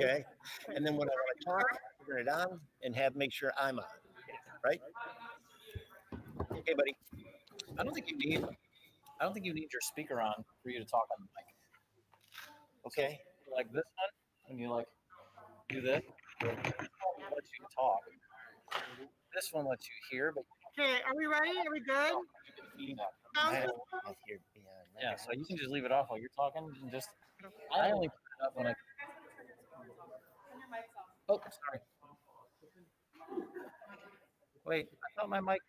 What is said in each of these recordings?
Okay. And then when I want to talk, turn it on and make sure I'm on. Right? Okay, buddy. I don't think you need. I don't think you need your speaker on for you to talk on the mic. Okay. Like this one, when you like do this, it lets you talk. This one lets you hear, but Okay, are we ready? Are we good? you get feedback. Sounds good. Yeah, so you can just leave it off while you're talking and just. I only put it up when I. Oh, sorry. Wait, I thought my mic is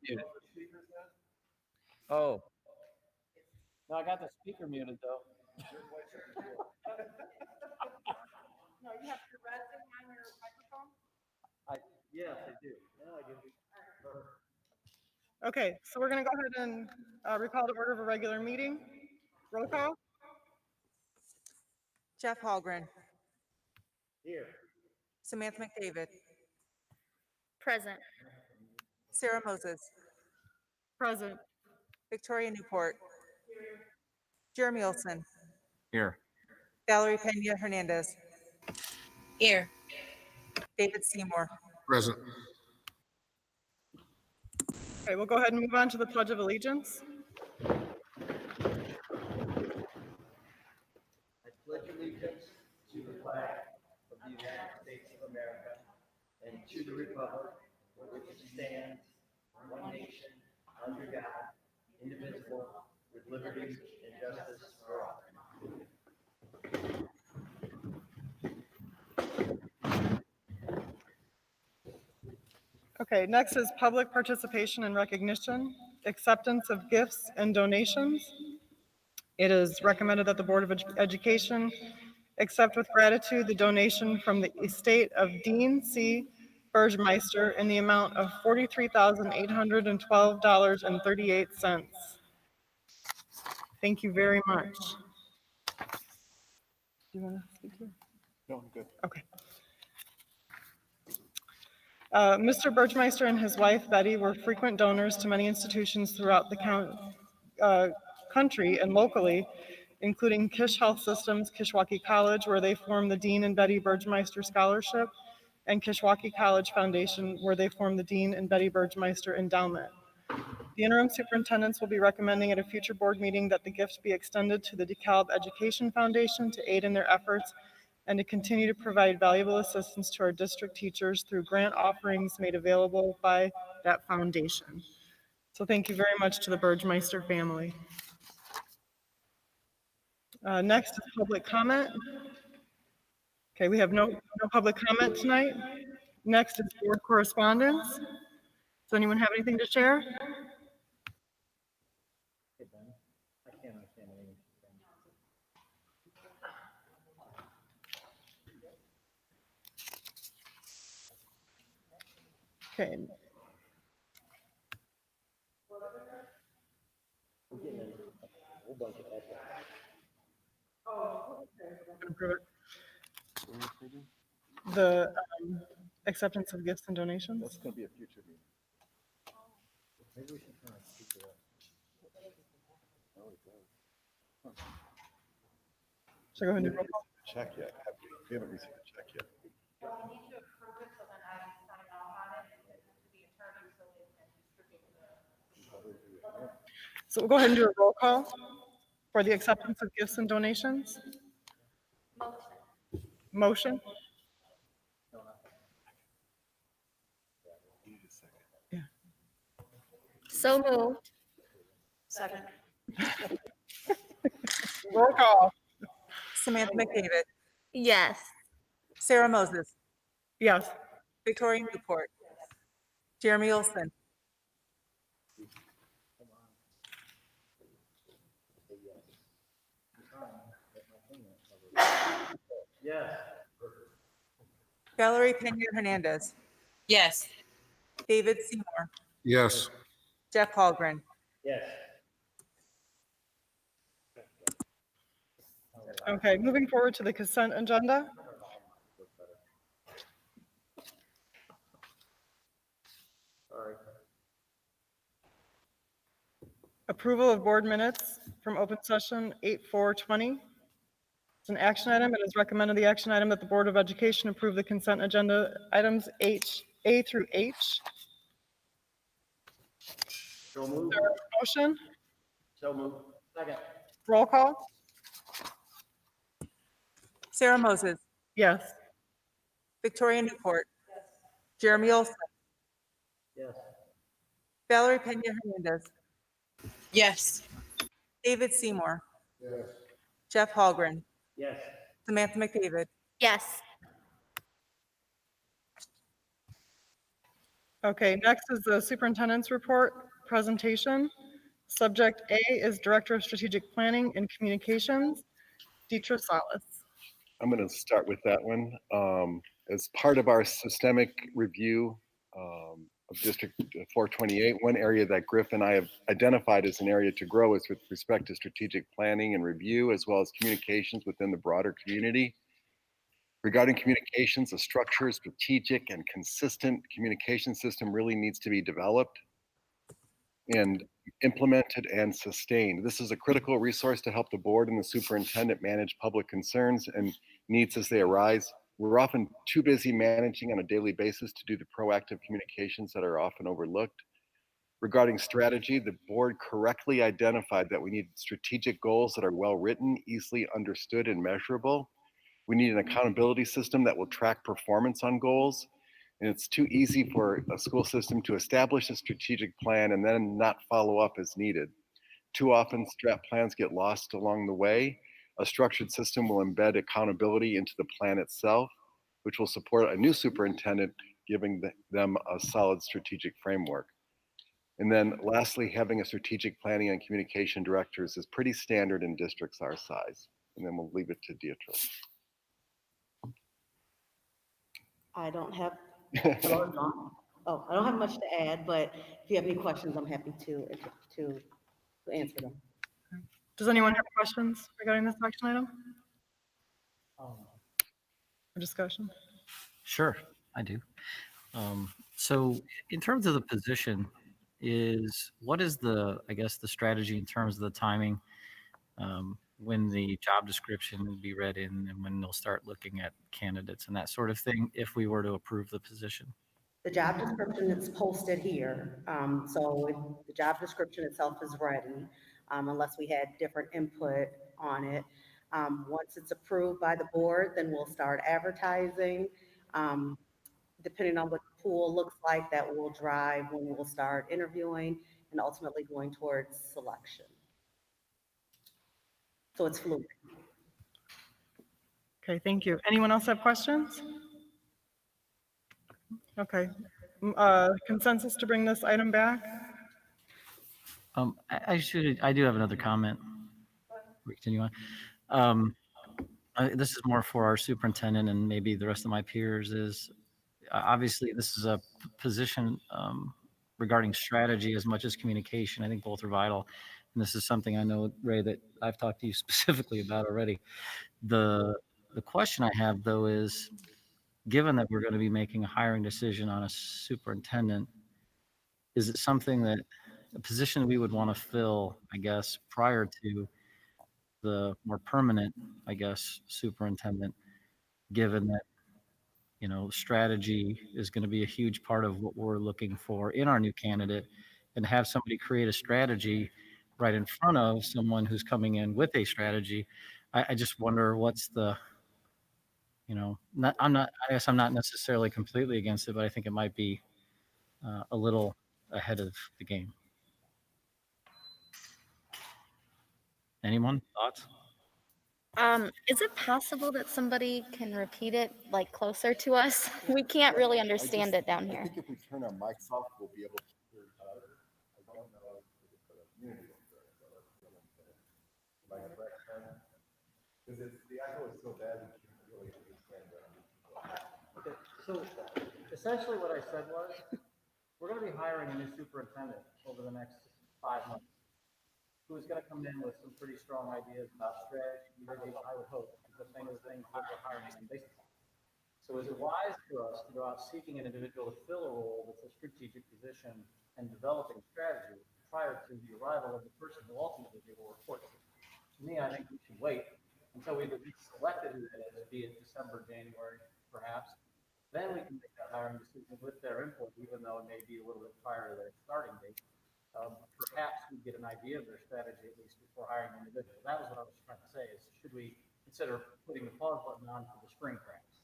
muted. Oh. No, I got the speaker muted though. No, you have the red thing on your microphone? Yes, I do. Okay, so we're going to go ahead and recall the order of a regular meeting. Roll call. Jeff Hallgren, Here. Samantha McDavid, Present. Sarah Moses, Present. Victoria Newport, Jeremy Olson, Here. Valerie Pena Hernandez, Here. David Seymour. Present. Okay, we'll go ahead and move on to the Pledge of Allegiance. I pledge allegiance to the flag of the United States of America and to the republic for which it stands, one nation, under God, indivisible, with liberty and justice for all. Okay, next is public participation and recognition, acceptance of gifts and donations. It is recommended that the Board of Education accept with gratitude the donation from the estate of Dean C. Burgemeister in the amount of $43,812.38. Thank you very much. Do you want to speak here? No, I'm good. Okay. Mr. Burgemeister and his wife Betty were frequent donors to many institutions throughout the country and locally, including Kish Health Systems, Kishwaukee College, where they formed the Dean and Betty Burgemeister Scholarship, and Kishwaukee College Foundation, where they formed the Dean and Betty Burgemeister Endowment. The interim superintendents will be recommending at a future board meeting that the gifts be extended to the DeKalb Education Foundation to aid in their efforts and to continue to provide valuable assistance to our district teachers through grant offerings made available by that foundation. So thank you very much to the Burgemeister family. Next is public comment. Okay, we have no public comment tonight. Next is board correspondence. Does anyone have anything to share? I can't understand anything. Okay. The acceptance of gifts and donations. That's going to be a future meeting. Maybe we should turn our speaker up. Should I go ahead and do roll call? Check yet? We haven't received a check yet. So we'll go ahead and do a roll call for the acceptance of gifts and donations. Motion? Yeah. So moved. Second. Roll call. Samantha McDavid, Yes. Sarah Moses, Yes. Victoria Newport, Jeremy Olson, Yes. Valerie Pena Hernandez, Yes. David Seymour, Yes. Jeff Hallgren. Yes. Okay, moving forward to the consent agenda. Sorry. Approval of board minutes from open session 8/4/20. Does It's an action item. It is recommended the action item that the Board of Education approve the consent agenda items A through H. So moved. Motion, So moved. Second. roll call? Sarah Moses, Yes. Victoria Newport, Jeremy Olson, Yes. Valerie Pena Hernandez, Yes. David Seymour, Jeff Hallgren, Yes. Samantha McDavid, Yes. Okay, next is the superintendent's report presentation. Subject A is Director of Strategic Planning and Communications, Deetra Salas. I'm going to start with that one. As part of our systemic review of District 428, one area that Griff and I have identified as an area to grow is with respect to strategic planning and review, as well as communications within the broader community. Regarding communications, a structured, strategic, and consistent communication system really needs to be developed and implemented and sustained. This is a critical resource to help the board and the superintendent manage public concerns and needs as they arise. We're often too busy managing on a daily basis to do the proactive communications that are often overlooked. Regarding strategy, the board correctly identified that we need strategic goals that are well written, easily understood, and measurable. We need an accountability system that will track performance on goals. And it's too easy for a school system to establish a strategic plan and then not follow up as needed. Too often, strat plans get lost along the way. A structured system will embed accountability into the plan itself, which will support a new superintendent, giving them a solid strategic framework. And then lastly, having a strategic planning and communication directors is pretty standard in districts our size. And then we'll leave it to Deidre. I don't have, hello, Dawn? Oh, I don't have much to add, but if you have any questions, I'm happy to answer them. Does anyone have questions regarding this action item Um, or discussion? Sure, I do. So in terms of the position, what is I guess, the strategy in terms of the timing, when the job description will be read in and when they'll start looking at candidates and that sort of thing, if we were to approve the position? The job description is posted here, so the job description itself is ready, unless we had different input on it. Once it's approved by the board, then we'll start advertising. Depending on what the pool looks like, that will drive when we'll start interviewing and ultimately going towards selection. So it's fluid. Okay, thank you. Anyone else have questions? Okay. Consensus to bring this item back? I do have another comment. We continue on. This is more for our superintendent and maybe the rest of my peers obviously this is a position regarding strategy as much as communication. I think both are vital. And this is something I know, Ray, that I've talked to you specifically about already. The question I have though is, given that we're going to be making a hiring decision on a superintendent, is it something that a position we would want to fill, I guess, prior to the more permanent, I guess, superintendent, given that, strategy is going to be a huge part of what we're looking for in our new candidate, and have somebody create a strategy right in front of someone who's coming in with a strategy. I just wonder what's the, I guess I'm not necessarily completely against it, but I think it might be a little ahead of the game. Anyone? Thoughts? Is it possible that somebody can repeat it like closer to us? We can't really understand it down I here. think if we turn our mics off, we'll be able to hear each other. I don't know if we could put a unity in there, so let's see what I'm saying. Am I correct, Ken? Because the echo is so bad, we can't really understand that. Okay, so essentially what I said was, we're gonna be hiring a new superintendent over the next 5 months, who's gonna come in with some pretty strong ideas about strategy, I would hope, the things that we're hiring them based on. So is it wise for us to go out seeking an individual to fill a role that's a strategic position and developing strategy prior to the arrival of the person who ultimately they will report to? To me, I think we should wait until we've at least selected who that is, be it December, January, perhaps. Then we can make that hiring decision with their input, even though it may be a little bit prior to their starting date. Perhaps we get an idea of their strategy at least before hiring an individual. That was what I was trying to say is, should we consider putting the pause button on for the spring perhaps?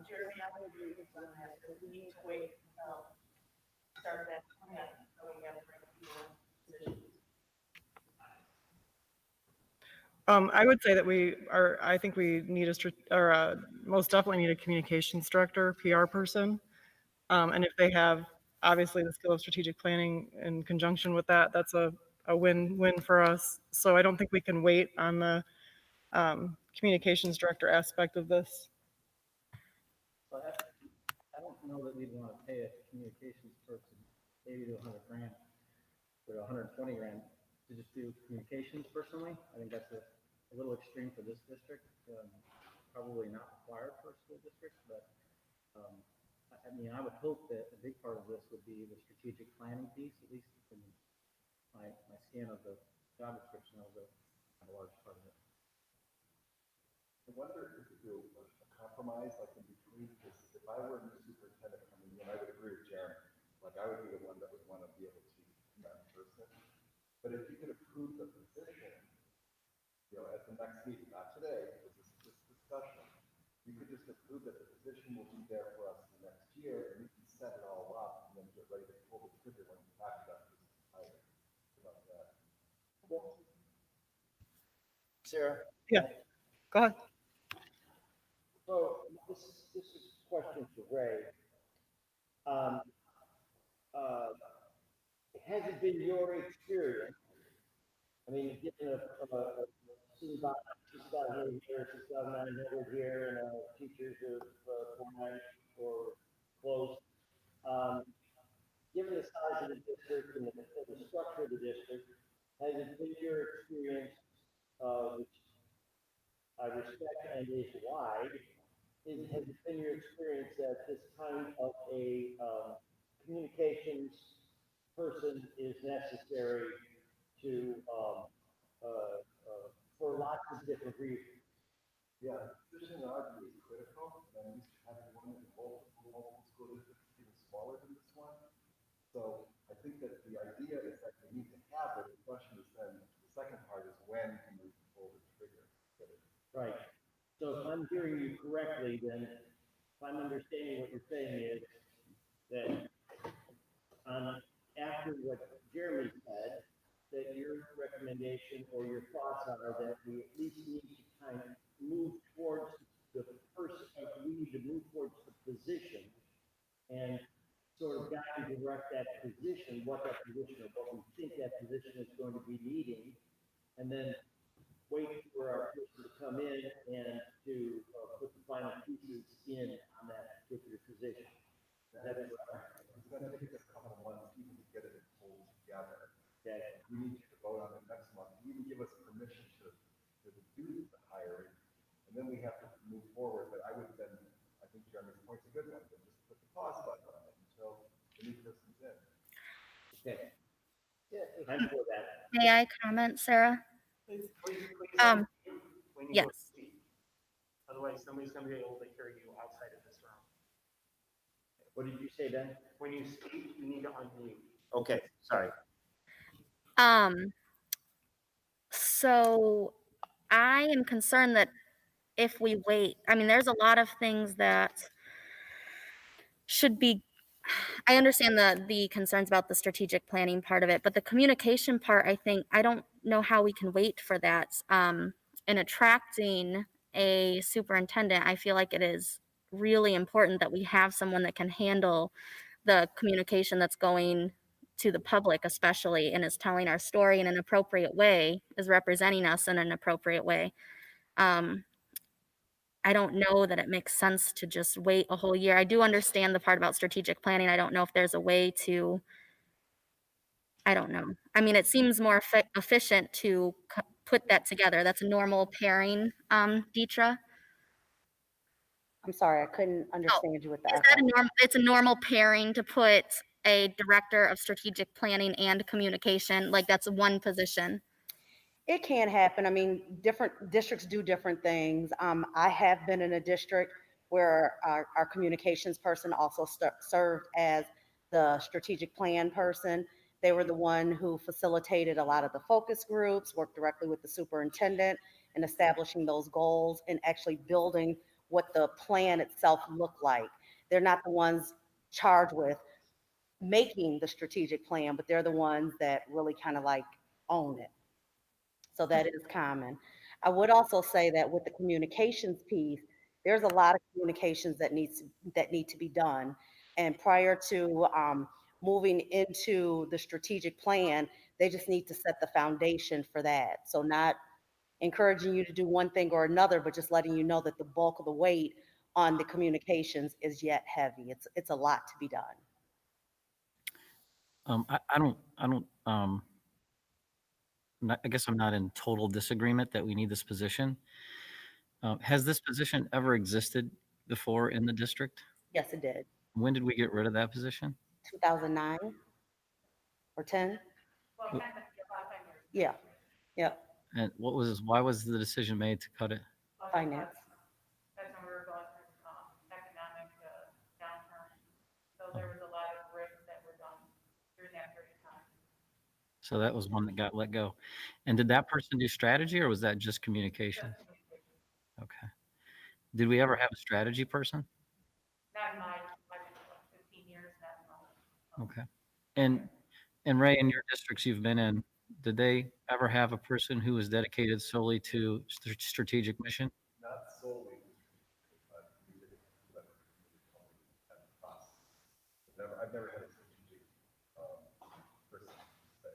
Jeremy, I would agree with you on that, because we need to wait until start that plan, so we have to bring people in positions. I would say that I think we need most definitely need a communications director, PR person. And if they have, obviously, the skill of strategic planning in conjunction with that, that's a win-win for us. So I don't think we can wait on the communications director aspect of this. So I don't know that we'd want to pay a communications person 80 to 100 grand or 120 grand to just do communications personally. I think that's a little extreme for this district. Probably not required for a school district, but I mean, I would hope that a big part of this would be the strategic planning piece, at least in my scan of the job description. That was a large part of it. I wonder if we could do a compromise, like in between, because if I were a new superintendent coming in, I would agree with Jeremy. Like, I would be the one that would want to be able to come out in person. But if you could approve the position, at the next meeting, not today, because this is just discussion, you could just approve that the position will be there for us the next year, and we can set it all up and then get ready to pull the trigger when we have that person hired. About that. Sarah? Yeah, go ahead. So this is a question for Ray. Has it been your experience? I mean, getting a student body, 6,000 here, 6,900 here, and teachers of 490 or close. Given the size of the district and the structure of the district, has it been your experience, which I respect and is wide, has it been your experience that this kind of a communications person is necessary to for lots of different reasons? Yeah, position in our view is critical, and we should have one in multiple school districts even smaller than this one. So I think that the idea is that we need to have it. The question is then, the second part is when can we pull the trigger? Right. So if I'm hearing you correctly, then if I'm understanding what you're saying is that after what Jeremy said, that your recommendation or your thoughts are that we at least need to kind of move towards the person, we need to move towards the position and sort of guide and direct that position, what that position or what we think that position is going to be needing, and then wait for our person to come in and to put the final pieces in on that particular position. It's going to take us a couple of months even to get it pulled together. Okay. We need you to vote on it next month. You can give us permission to do the hiring, and then we have to move forward. But I think Jeremy's point's a good one. Then just put the pause button on it until the new person's in. Okay. Yeah, I'm for that. May I comment, Sarah? Please, Um, when you go to yes. speak. Otherwise, nobody's going to be able to hear you outside of this room. What did you say, Ben? When you speak, you need to unmute. Okay, sorry. So I am concerned that if we wait, I mean, there's a lot of things that should be, I understand the concerns about the strategic planning part of it, but the communication part, I don't know how we can wait for that. In attracting a superintendent, I feel like it is really important that we have someone that can handle the communication that's going to the public, especially, and is telling our story in an appropriate way, is representing us in an appropriate way. I don't know that it makes sense to just wait a whole year. I do understand the part about strategic planning. I don't know if there's a way to, I don't know. I mean, it seems more efficient to put that together. That's a normal pairing, Deetra. I'm sorry, I couldn't understand you with the Is that echo. it's a normal pairing to put a director of strategic planning and communication? Like that's one position. It can happen. I mean, different districts do different things. I have been in a district where our communications person also served as the strategic plan person. They were the one who facilitated a lot of the focus groups, worked directly with the superintendent in establishing those goals and actually building what the plan itself looked like. They're not the ones charged with making the strategic plan, but they're the ones that really kind of like own it. So that is common. I would also say that with the communications piece, there's a lot of communications that need to be done. And prior to moving into the strategic plan, they just need to set the foundation for that. So not encouraging you to do one thing or another, but just letting you know that the bulk of the weight on the communications is yet heavy. It's a lot to be done. I guess I'm not in total disagreement that we need this position. Has this position ever existed before in the district? Yes, it did. When did we get rid of that position? 2009 or 10? Yeah, yeah, And why was the decision made to cut it? finance. That's when we were going through economic downturn. So there was a lot of risks that were done during that period of time. So that was one that got let go. And did that person do strategy or was that just communication? Okay. Did we ever have a strategy person? Not in my 15 years, not in my. Okay. And Ray, in your districts you've been in, did they ever have a person who was dedicated solely to strategic mission? Not solely, but we did it at the process. I've never had a strategic person say.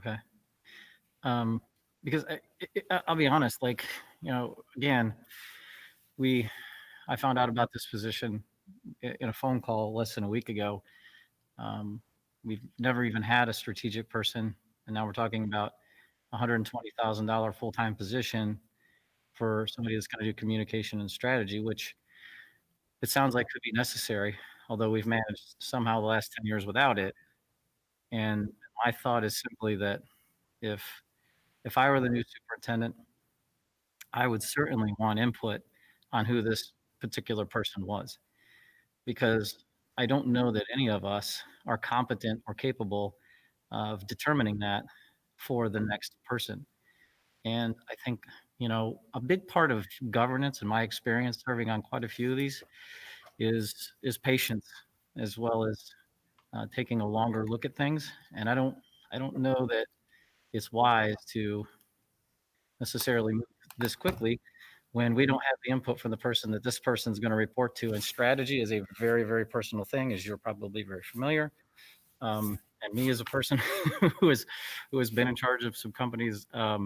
Okay. Because I'll be honest, like, again, I found out about this position in a phone call less than a week ago. We've never even had a strategic person, and now we're talking about $120,000 full-time position for somebody that's going to do communication and strategy, which it sounds like could be necessary, although we've managed somehow the last 10 years without it. And my thought is simply that if I were the new superintendent, I would certainly want input on who this particular person was, because I don't know that any of us are competent or capable of determining that for the next person. And I think, a big part of governance, in my experience serving on quite a few of these, is patience, as well as taking a longer look at things. And I don't know that it's wise to necessarily move this quickly when we don't have the input from the person that this person's going to report to. And strategy is a very, very personal thing, as you're probably very familiar. And me as a person who has been in charge of some companies, I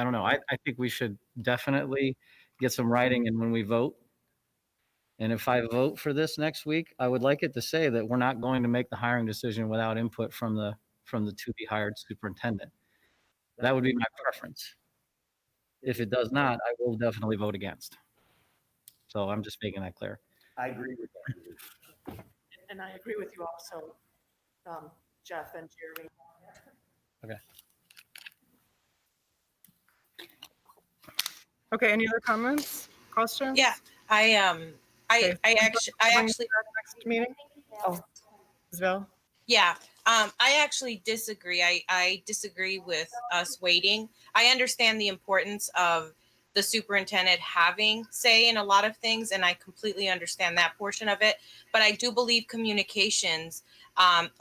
don't know. I think we should definitely get some writing in when we vote. And if I vote for this next week, I would like it to say that we're not going to make the hiring decision without input from the to be hired superintendent. That would be my preference. If it does not, I will definitely vote against. So I'm just making that clear. I agree with that. And I agree with you also, Jeff and Jeremy. Okay. Okay, any other comments, questions? Yeah, I Okay. actually, Next meeting? Oh, Isabel? yeah, I actually disagree. I disagree with us waiting. I understand the importance of the superintendent having say in a lot of things, and I completely understand that portion of it. But I do believe communications,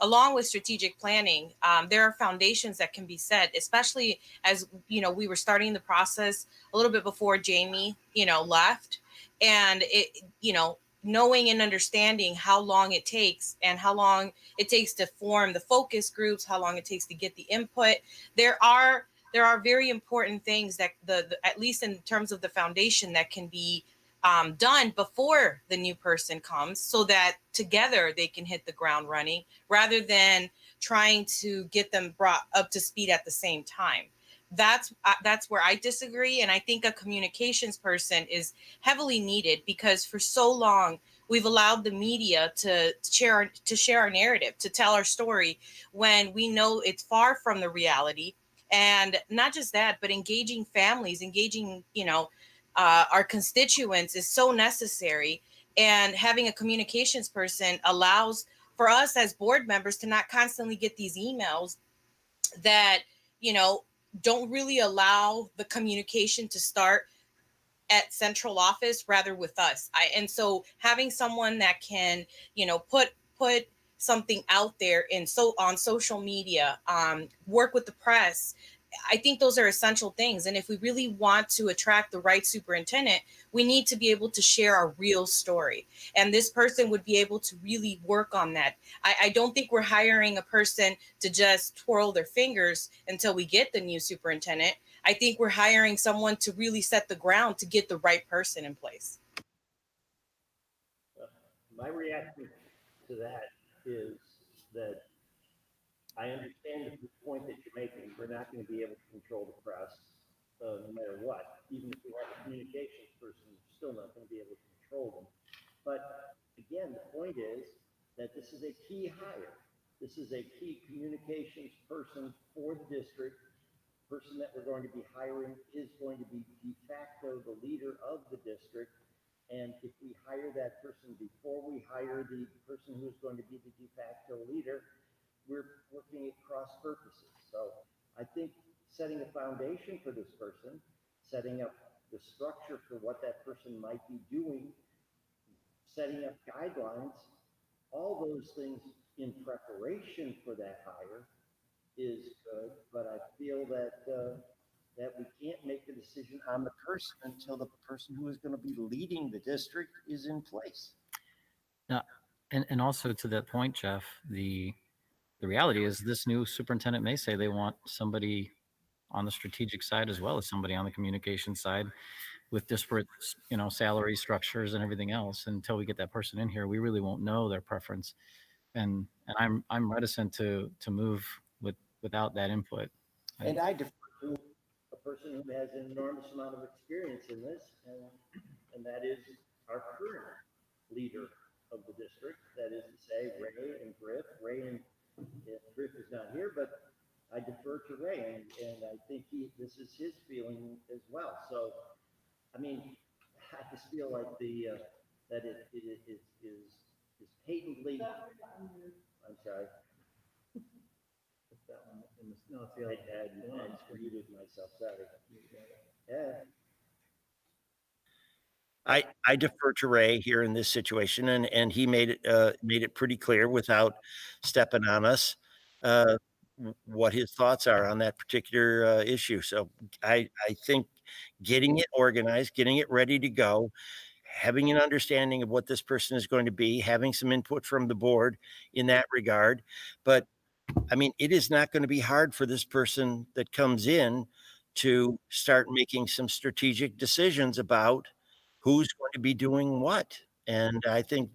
along with strategic planning, there are foundations that can be set, especially as, we were starting the process a little bit before Jamie, left. And knowing and understanding how long it takes and how long it takes to form the focus groups, how long it takes to get the input. There are very important things that the at least in terms of the foundation that can be done before the new person comes, so that together they can hit the ground running rather than trying to get them brought up to speed at the same time. that's where I disagree, and I think a communications person is heavily needed because for so long we've allowed the media to share our narrative, to tell our story when we know it's far from the reality. And not just that, but engaging families, engaging our constituents is so necessary. And having a communications person allows for us as board members to not constantly get these emails that you know don't really allow the communication to start at central office rather with us. And so having someone that can put something out there on social media, work with the press, I think those are essential things. And if we really want to attract the right superintendent, we need to be able to share our real story. And this person would be able to really work on that. I don't think we're hiring a person to just twirl their fingers until we get the new superintendent. I think we're hiring someone to really set the ground to get the right person in place. My reaction to that is that I understand the point that you're making. We're not going to be able to control the press no matter what. Even if we have a communications person, we're still not going to be able to control them. But again, the point is that this is a key hire. This is a key communications person for the district. The person that we're going to be hiring is going to be de facto the leader of the district. And if we hire that person before we hire the person who is going to be the de facto leader, we're working at cross purposes. So I think setting a foundation for this person, setting up the structure for what that person might be doing, setting up guidelines, all those things in preparation for that hire is good. But I feel that that we can't make the decision on the person until the person who is going to be leading the district is in place. Now, and also to that point, Jeff, the reality is this new superintendent may say they want somebody on the strategic side as well as somebody on the communication side with disparate, salary structures and everything else. Until we get that person in here, we really won't know their preference. And I'm reticent to move without that input. And I defer to a person who has an enormous amount of experience in this, and that is our current leader of the district. That is to say, Ray and Griff. Griff is not here, but I defer to Ray, and I think this is his feeling as well. So, I mean, I just feel like that it is patently. I'm sorry. That one in the, no, it's the other. I muted myself. Sorry. Yeah. I defer to Ray here in this situation, and he made it pretty clear without stepping on us what his thoughts are on that particular issue. So I think getting it organized, getting it ready to go, having an understanding of what this person is going to be, having some input from the board in that regard. But I mean, it is not going to be hard for this person that comes in to start making some strategic decisions about who's going to be doing what. And I think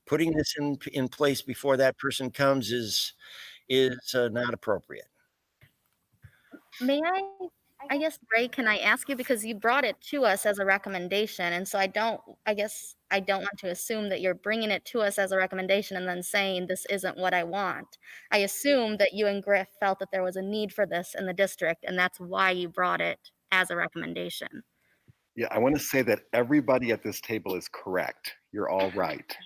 putting this in place before that person comes is not appropriate. May I guess, Ray, can I ask you, because you brought it to us as a recommendation, and so I don't want to assume that you're bringing it to us as a recommendation and then saying this isn't what I want. I assume that you and Griff felt that there was a need for this in the district, and that's why you brought it as a recommendation. Yeah, I want to say that everybody at this table is correct. You're all right.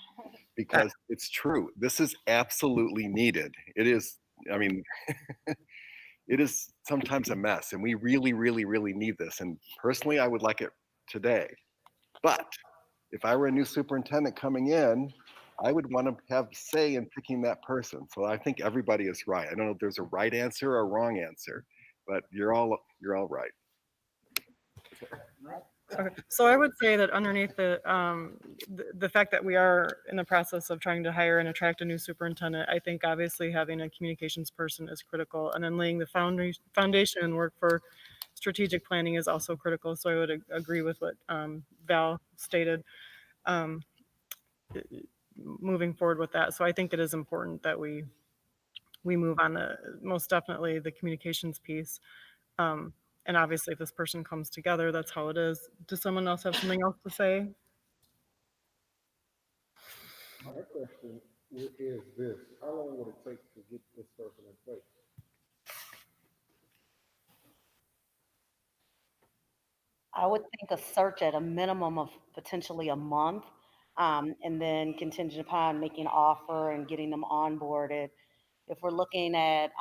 Because it's true. This is absolutely needed. It is, I mean, it is sometimes a mess, and we really, really, really need this. And personally, I would like it today. But if I were a new superintendent coming in, I would want to have say in picking that person. So I think everybody is right. I don't know if there's a right answer or a wrong answer, but you're all right. Okay, so I would say that underneath the fact that we are in the process of trying to hire and attract a new superintendent, I think obviously having a communications person is critical, and then laying the foundation and work for strategic planning is also critical. So I would agree with what Val stated, moving forward with that. So I think it is important that we move on most definitely the communications piece. And obviously, if this person comes together, that's how it is. Does someone else have something else to say? My question is this: how long would it take to get this person in place? I would think a search at a minimum of potentially a month, and then contingent upon making an offer and getting them onboarded. If we're looking at,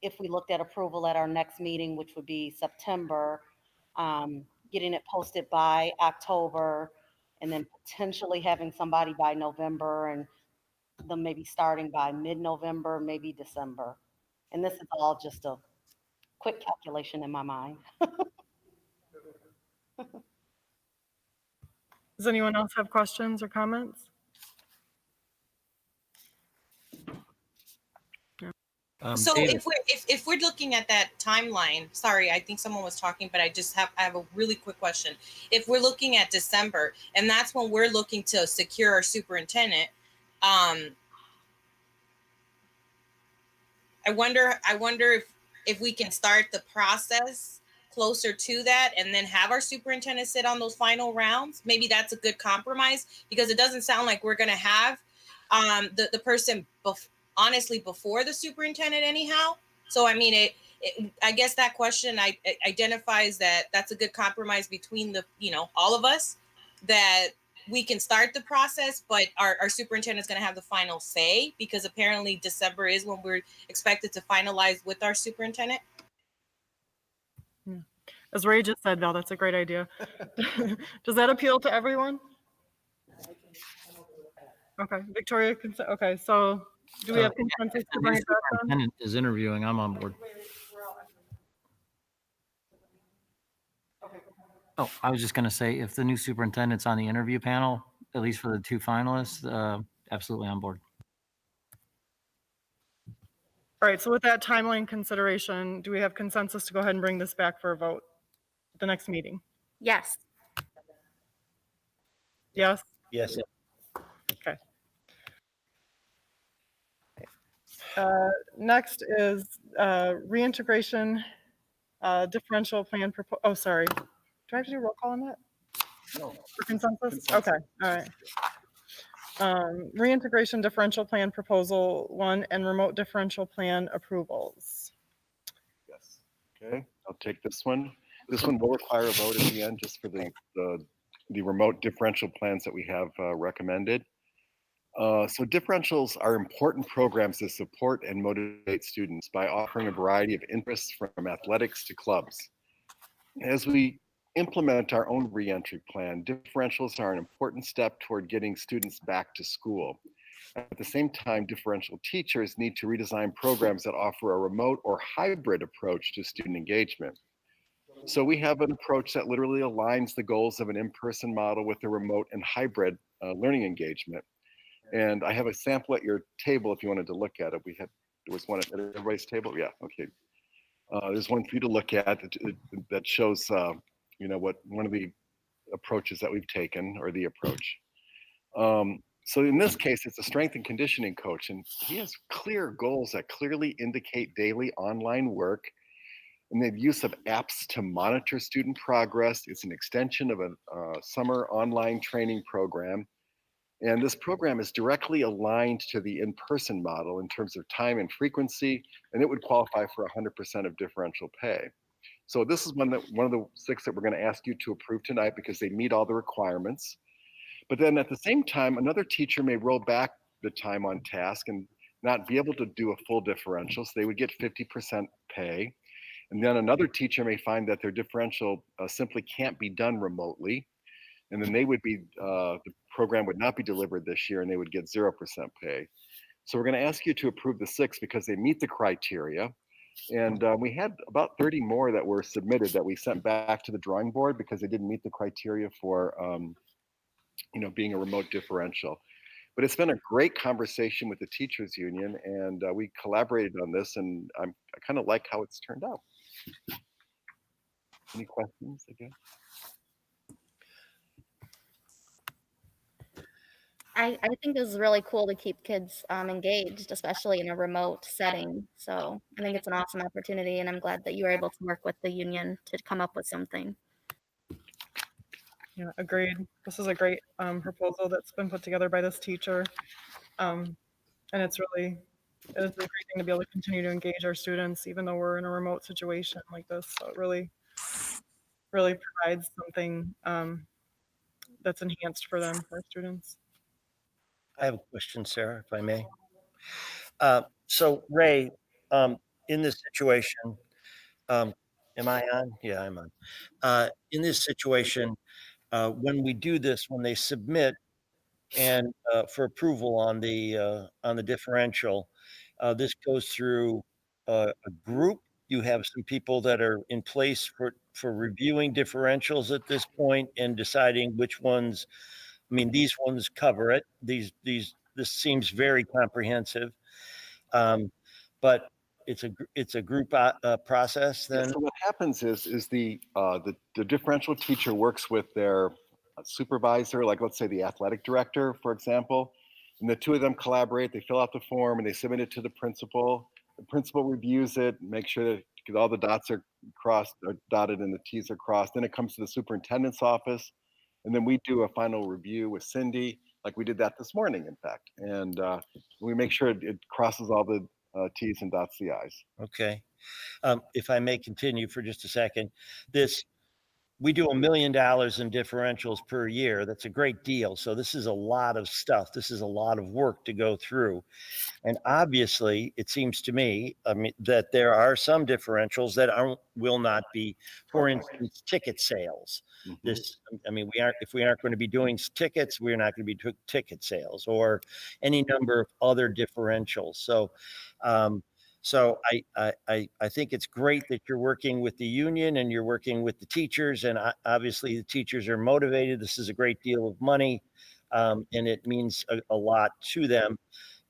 if we looked at approval at our next meeting, which would be September, getting it posted by October, and then potentially having somebody by November, and them maybe starting by mid-November, maybe December. And this is all just a quick calculation in my mind. Does anyone else have questions or comments? So David, if we're looking at that timeline, sorry, I think someone was talking, but I have a really quick question. If we're looking at December, and that's when we're looking to secure our superintendent, I wonder if we can start the process closer to that and then have our superintendent sit on those final rounds. Maybe that's a good compromise, because it doesn't sound like we're going to have the person honestly before the superintendent anyhow. So I mean, I guess that question identifies that that's a good compromise between all of us, that we can start the process, but our superintendent is going to have the final say, because apparently December is when we're expected to finalize with our superintendent. As Ray just said, Val, that's a great idea. Does that appeal to everyone? Okay, Victoria, okay, so do we have consensus to the bring new it back then? superintendent is interviewing. I'm on board. Oh, I was just going to say, if the new superintendent's on the interview panel, at least for the 2 finalists, absolutely on board. All right, so with that timeline consideration, do we have consensus to go ahead and bring this back for a vote at the next meeting? Yes. Yes? Yes. Okay. Next is reintegration differential plan. Oh, sorry. Do I have to do a roll call on that? No. For consensus? Okay, all right. Reintegration differential plan proposal 1 and remote differential plan approvals. Yes. Okay, I'll take this one. This one will require a vote at the end, just for the remote differential plans that we have recommended. So differentials are important programs to support and motivate students by offering a variety of interests, from athletics to clubs. As we implement our own reentry plan, differentials are an important step toward getting students back to school. At the same time, differential teachers need to redesign programs that offer a remote or hybrid approach to student engagement. So we have an approach that literally aligns the goals of an in-person model with a remote and hybrid learning engagement. And I have a sample at your table if you wanted to look at it. There was one at everybody's table. Yeah, okay. There's one for you to look at that shows, what one of the approaches that we've taken, or the approach. So in this case, it's a strength and conditioning coach, and he has clear goals that clearly indicate daily online work, and the use of apps to monitor student progress. It's an extension of a summer online training program. And this program is directly aligned to the in-person model in terms of time and frequency, and it would qualify for 100% of differential pay. So this is one of the 6 that we're going to ask you to approve tonight, because they meet all the requirements. But then at the same time, another teacher may roll back the time on task and not be able to do a full differential, so they would get 50% pay. And then another teacher may find that their differential simply can't be done remotely, and then they would be, the program would not be delivered this year, and they would get 0% pay. So we're going to ask you to approve the 6 because they meet the criteria. And we had about 30 more that were submitted that we sent back to the drawing board because they didn't meet the criteria for, being a remote differential. But it's been a great conversation with the teachers union, and we collaborated on this, and I kind of like how it's turned out. Any questions again? I think this is really cool to keep kids engaged, especially in a remote setting. So I think it's an awesome opportunity, and I'm glad that you were able to work with the union to come up with something. Yeah, agreed. This is a great proposal that's been put together by this teacher. And it is a great thing to be able to continue to engage our students, even though we're in a remote situation like this. So it really provides something that's enhanced for them, for our students. I have a question, Sarah, if I may. So Ray, in this situation, am I on? Yeah, I'm on. In this situation, when we do this, when they submit and for approval on the differential, this goes through a group. You have some people that are in place for reviewing differentials at this point and deciding which ones. I mean, these ones cover it. This seems very comprehensive, but it's a group process. Yeah, Then so what happens is the differential teacher works with their supervisor, like let's say the athletic director, for example, and the two of them collaborate. They fill out the form and they submit it to the principal. The principal reviews it, makes sure that all the dots are crossed, or dotted, and the T's are crossed. Then it comes to the superintendent's office, and then we do a final review with Cindy, like we did that this morning, in fact, and we make sure it crosses all the T's and dots the I's. okay. If I may continue for just a second, we do $1 million in differentials per year. That's a great deal. So this is a lot of stuff. This is a lot of work to go through. And obviously, it seems to me, I mean, that there are some differentials that will not be, for instance, ticket sales. I mean, if we aren't going to be doing tickets, we're not going to be doing ticket sales or any number of other differentials. So I think it's great that you're working with the union and you're working with the teachers, and obviously the teachers are motivated. This is a great deal of money, and it means a lot to them.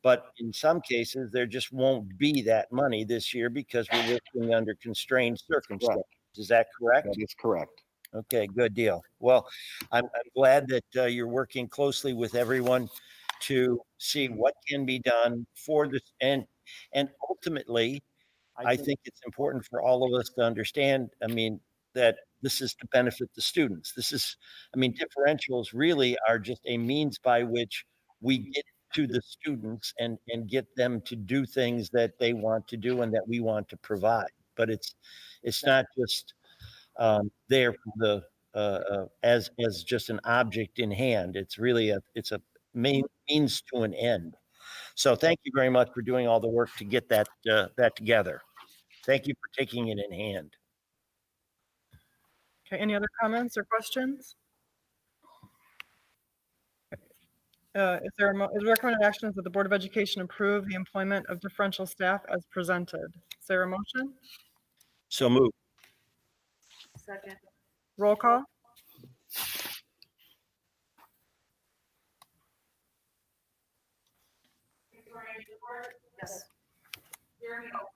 But in some cases, there just won't be that money this year because we're working under constrained circumstances. Is that correct? That is correct. Okay, good deal. Well, I'm glad that you're working closely with everyone to see what can be done for this. And ultimately, I think it's important for all of us to understand, I mean, that this is to benefit the students. I mean, differentials really are just a means by which we get to the students and get them to do things that they want to do and that we want to provide. But it's not just there for as just an object in hand. It's really a means to an end. So thank you very much for doing all the work to get that together. Thank you for taking it in hand. Okay, any other comments or questions? Is the recommended action is that the Board of Education approve the employment of differential staff as presented? Is there a motion? So move. Second. Roll call? Victoria Newport. Yes. Jeremy Olson.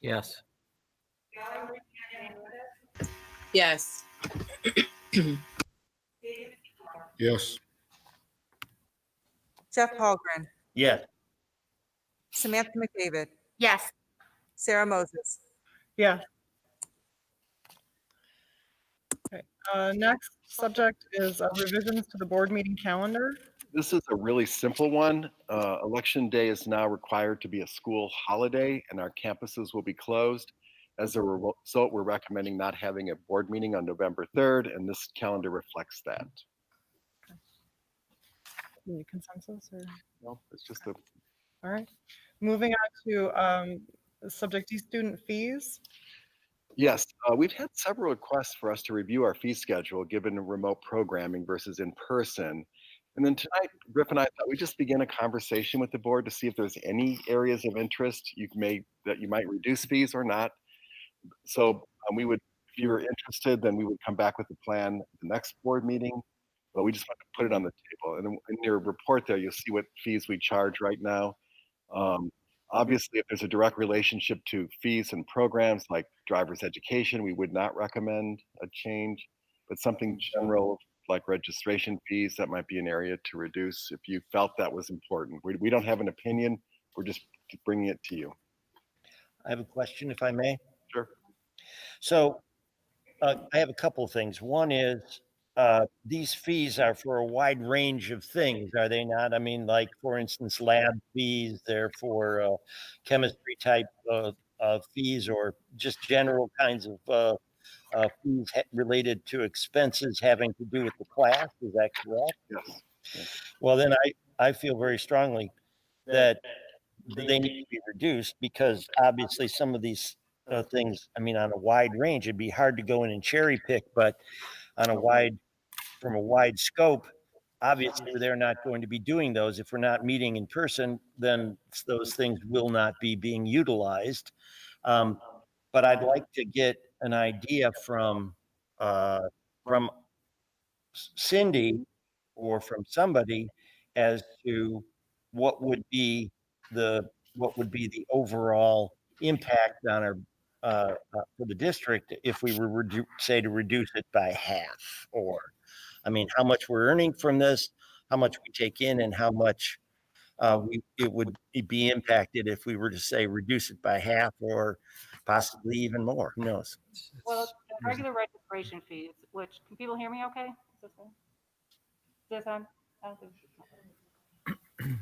Yes. Valerie Hernandez. Yes. David Seymour. Yes. Jeff Hallgren, Yes. Samantha McDavid, Yes. Sarah Moses. Yeah. Okay, next subject is revisions to the board meeting calendar. This is a really simple one. Election day is now required to be a school holiday and our campuses will be closed. As a result, we're recommending not having a board meeting on November 3rd, and this calendar reflects that. Any consensus or? No, it's just a. All right. Moving on to subject D student fees. Yes, we've had several requests for us to review our fee schedule given remote programming versus in person. And then tonight, Griff and I thought we'd just begin a conversation with the board to see if there's any areas of interest that you might reduce fees or not. So if you were interested, then we would come back with a plan at the next board meeting. But we just want to put it on the table. And in your report there, you'll see what fees we charge right now. Obviously, if there's a direct relationship to fees and programs like driver's education, we would not recommend a change. But something general like registration fees, that might be an area to reduce if you felt that was important. We don't have an opinion. We're just bringing it to you. I have a question, if I may. Sure. So I have a couple of things. One is these fees are for a wide range of things, are they not? I mean, like, for instance, lab fees, they're for chemistry type fees, or just general kinds of fees related to expenses having to do with the class. Is that correct? Yes. Yes. Well, then I feel very strongly that they need to be reduced, because obviously some of these things, I mean, on a wide range, it'd be hard to go in and cherry pick, but on from a wide scope, obviously they're not going to be doing those. If we're not meeting in person, then those things will not be being utilized. But I'd like to get an idea uh, from Cindy or from somebody as to what would be the overall impact on our for the district if we were say to reduce it by half, or I mean, how much we're earning from this, how much we take in, and how much it would be impacted if we were to say reduce it by half or possibly even more. Who knows? Well, the regular registration fees, which, can people hear me okay? Is this on? Is this on? I don't think it's on.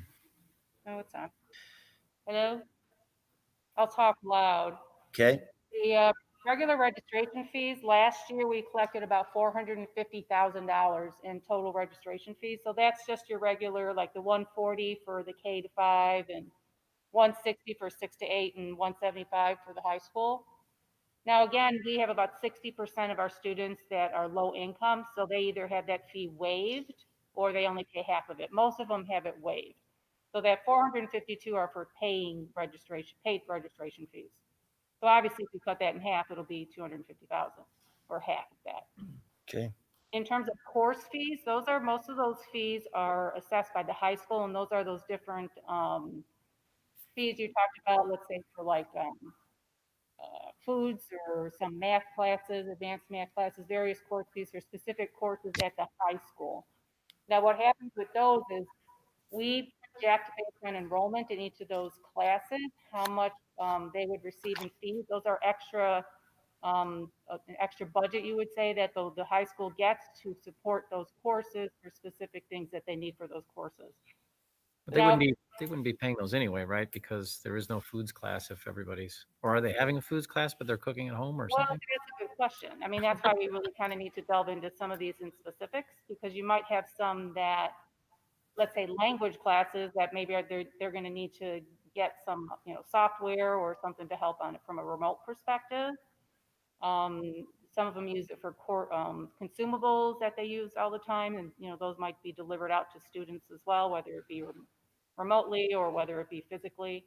No, it's on. Hello? I'll talk loud. Okay. The regular registration fees, last year we collected about $450,000 in total registration fees. So that's just your regular, like the 140 for the K to 5 and 160 for 6 to 8 and 175 for the high school. Now, again, we have about 60% of our students that are low income, so they either have that fee waived or they only pay half of it. Most of them have it waived. So that 452 are for paid registration fees. So obviously, if you cut that in half, it'll be 250,000 or half of that. Okay. In terms of course fees, most of those fees are assessed by the high school, and those are those different fees you talked about. Let's say for like foods or some math classes, advanced math classes, various course fees for specific courses at the high school. Now, what happens with those is we project based on enrollment in each of those classes, how much they would receive in fees. Those are an extra budget, you would say, that the high school gets to support those courses for specific things that they need for those courses. But they wouldn't be paying those anyway, right? Because there is no foods class if everybody's, or are they having a foods class, but they're cooking at home or Well, something? that's a good question. I mean, that's why we really kind of need to delve into some of these in specifics, because you might have some that, let's say, language classes that maybe they're going to need to get some, software or something to help on it from a remote perspective. Some of them use it for consumables that they use all the time, and those might be delivered out to students as well, whether it be remotely or whether it be physically.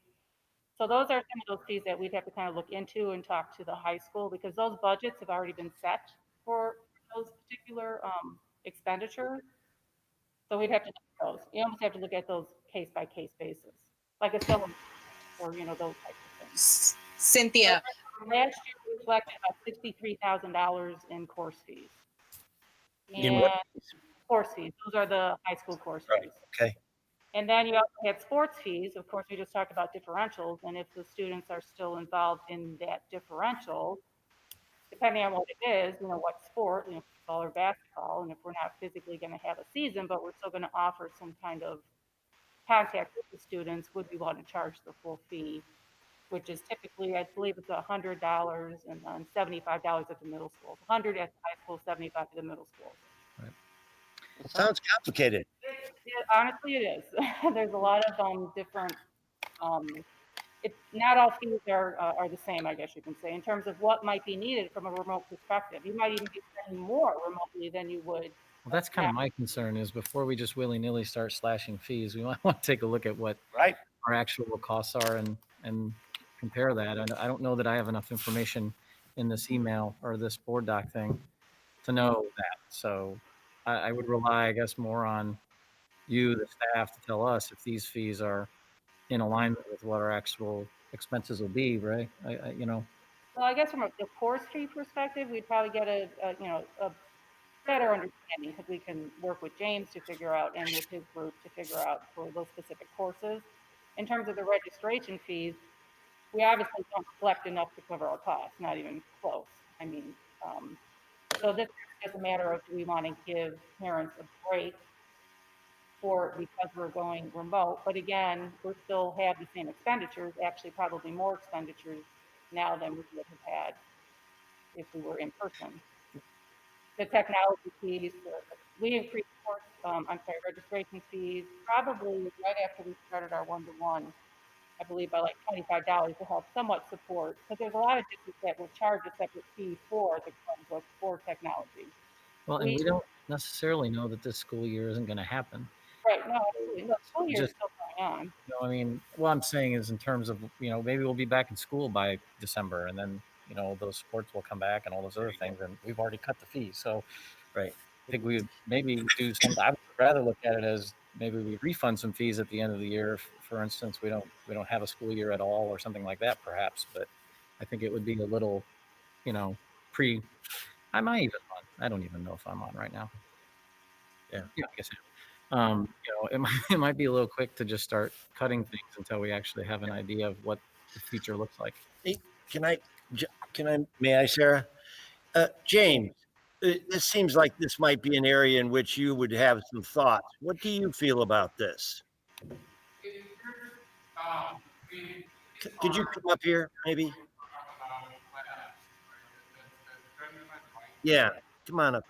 So those are some of those fees that we'd have to kind of look into and talk to the high school, because those budgets have already been set for those particular expenditures. So we'd have to look at those. You almost have to look at those case by case basis, like a film or those types of things. Cynthia. So last year we collected about $63,000 in course fees. In And what? course fees, those are the high school course Right. fees. Okay. And then you also had sports fees. Of course, we just talked about differentials, and if the students are still involved in that differential, depending on what it is, what sport, football or basketball, and if we're not physically going to have a season, but we're still going to offer some kind of contact with the students, would we want to charge the full fee, which is typically, I believe it's $100 and then $75 at the middle school. 100 at the high school, 75 at the middle school. It sounds complicated. Honestly, it is. There's a lot of different. Not all fees are the same, I guess you can say, in terms of what might be needed from a remote perspective. You might even be spending more remotely than you would. Well, that's kind of my concern, is before we just willy-nilly start slashing fees, we might want to take a look at what Right. our actual costs are and compare that. I don't know that I have enough information in this email or this board doc thing to know that. So I would rely, I guess, more on you, the staff, to tell us if these fees are in alignment with what our actual expenses will be, right? Well, I guess from the course fee perspective, we'd probably get a better understanding, because we can work with James to figure out and with his group to figure out for those specific courses. In terms of the registration fees, we obviously don't collect enough to cover our costs, not even close. I mean, so this is a matter of, do we want to give parents a break for, because we're going remote? But again, we still have the same expenditures, actually probably more expenditures now than we would have had if we were in person. The technology fees, we increased course, registration fees probably right after we started our one-to-one, I believe by like $25 to help somewhat support, because there's a lot of districts that will charge a separate fee for the Chromebook for technology. Well, and we don't necessarily know that this school year isn't going to happen. Right, no, absolutely. The school year is Just, still going on. you know, I mean, what I'm saying is in terms of, you know, maybe we'll be back in school by December, and then, you know, those sports will come back and all those other things, and we've already cut the fee. So, right, I think we would maybe do something. I would rather look at it as maybe we refund some fees at the end of the year. For instance, we don't have a school year at all or something like that, perhaps. But I think it would be a little, you know, I might even on. I don't even know if I'm on right now. Yeah. Yeah, I guess I am. You know, it might be a little quick to just start cutting things until we actually have an idea of what the future looks like. Hey, may I, Sarah? James, this seems like this might be an area in which you would have some thoughts. What do you feel about this? Could you come up here, maybe? Yeah, come on up,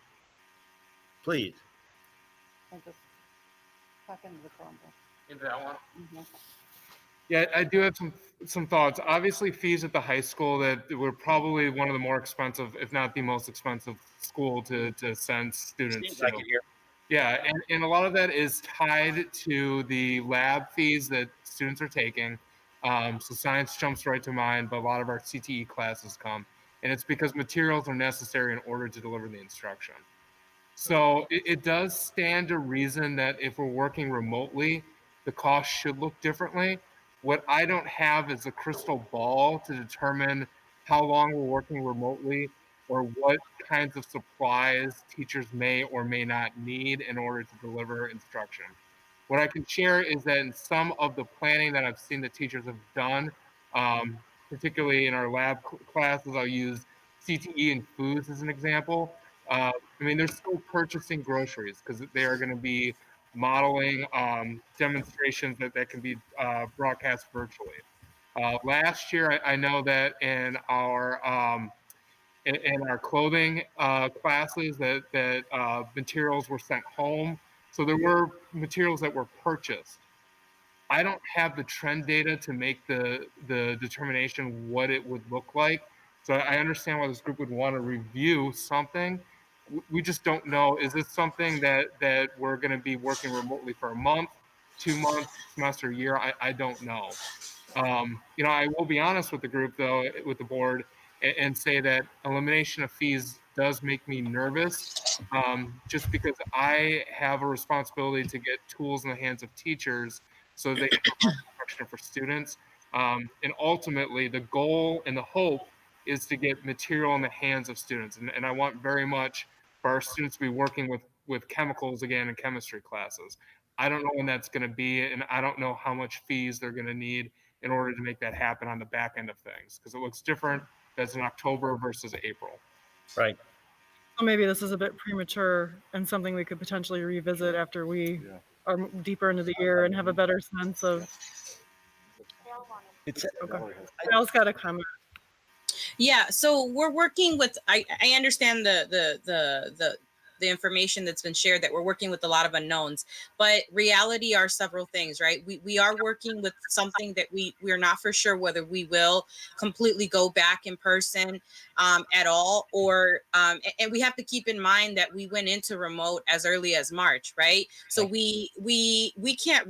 please. And just talk into the Chromebook. In that one? Mhm. Yeah, I do have some thoughts. Obviously, fees at the high school that were probably one of the more expensive, if not the most expensive school to send students Seems to. like it here. Yeah, and a lot of that is tied to the lab fees that students are taking. So science jumps right to mind, but a lot of our CTE classes come, and it's because materials are necessary in order to deliver the instruction. So it does stand to reason that if we're working remotely, the cost should look differently. What I don't have is a crystal ball to determine how long we're working remotely or what kinds of supplies teachers may or may not need in order to deliver instruction. What I can share is that in some of the planning that I've seen that teachers have done, particularly in our lab classes, I'll use CTE and foods as an example. I mean, they're still purchasing groceries because they are going to be modeling demonstrations that can be broadcast virtually. Last year, I know that in our clothing classes that materials were sent home. So there were materials that were purchased. I don't have the trend data to make the determination what it would look like. So I understand why this group would want to review something. We just don't know. Is this something that we're going to be working remotely for a month, 2 months, semester, year? I don't know. You know, I will be honest with the group though, with the board, and say that elimination of fees does make me nervous. Just because I have a responsibility to get tools in the hands of teachers so they can provide instruction for students. And ultimately, the goal and the hope is to get material in the hands of students. And I want very much for our students to be working with chemicals again in chemistry classes. I don't know when that's going to be, and I don't know how much fees they're going to need in order to make that happen on the back end of things, because it looks different that's in October versus April. Right. So maybe this is a bit premature and something we could potentially revisit after we are deeper into the year and have a better sense of. It's Okay. Al's got a comment. Yeah, so we're working with. I understand the information that's been shared, that we're working with a lot of unknowns, but reality are several things, right? We are working with something that we're not for sure whether we will completely go back in person at all, or and we have to keep in mind that we went into remote as early as March, right? So we can't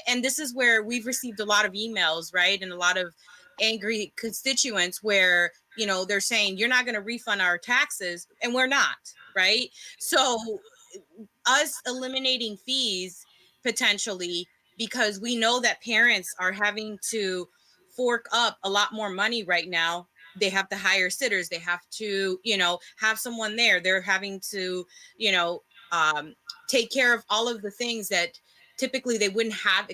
and this is where we've received a lot of emails, right, and a lot of angry constituents where, you know, they're saying you're not going to refund our taxes, and we're not, right? So us eliminating fees potentially, because we know that parents are having to fork up a lot more money right now they have to hire sitters. They have to, have someone there. They're having to, take care of all of the things that typically they wouldn't have,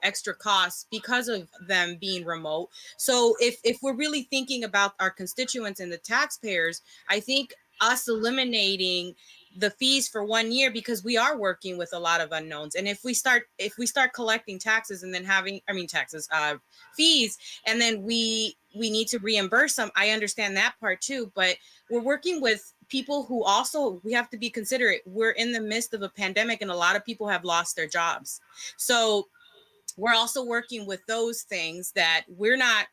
extra costs because of them being remote. So if we're really thinking about our constituents and the taxpayers, I think us eliminating the fees for 1 year, because we are working with a lot of unknowns. And if we start collecting taxes and then fees, and then we need to reimburse them, I understand that part too. But we're working with people who also, we have to be considerate. We're in the midst of a pandemic and a lot of people have lost their jobs. So we're also working with those things that we're not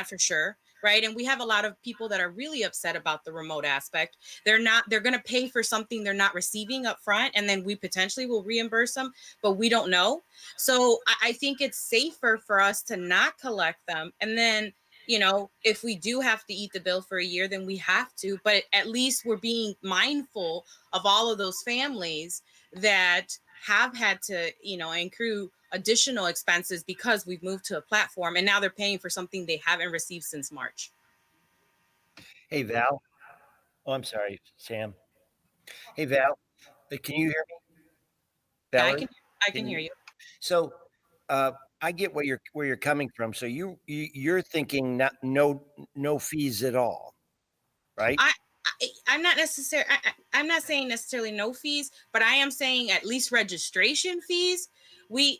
for sure, right? And we have a lot of people that are really upset about the remote aspect. They're going to pay for something they're not receiving up front, and then we potentially will reimburse them, but we don't know. So I think it's safer for us to not collect them. And then, if we do have to eat the bill for a year, then we have to, but at least we're being mindful of all of those families that have had to, accrue additional expenses because we've moved to a platform and now they're paying for something they haven't received since March. Hey, Val. Oh, I'm sorry, Sam. Hey, Val. Can you hear me? Yeah, Valerie? I can hear you. So, I get where you're coming from. So you're thinking no fees at all, right? I'm not necessarily, I'm not saying necessarily no fees, but I am saying at least registration fees. We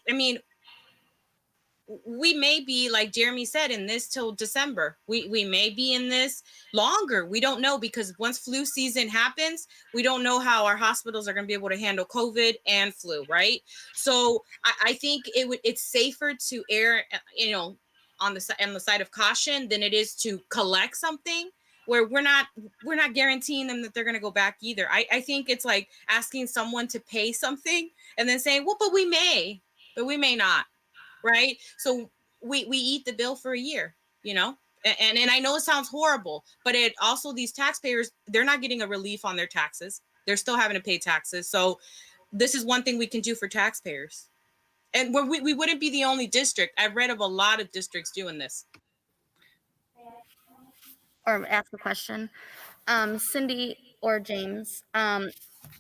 may be, like Jeremy said, in this till December. We may be in this longer. We don't know, because once flu season happens, we don't know how our hospitals are going to be able to handle COVID and flu, right? So I think it's safer to err, on the side of caution than it is to collect something where we're not guaranteeing them that they're going to go back either. I think it's like asking someone to pay something and then saying, well, but we may not. Right? So we eat the bill for a year, and I know it sounds horrible, but it also, these taxpayers, they're not getting a relief on their taxes. They're still having to pay taxes. So this is one thing we can do for taxpayers. And we wouldn't be the only district. I've read of a lot of districts doing this. Or ask a question. Cindy or James,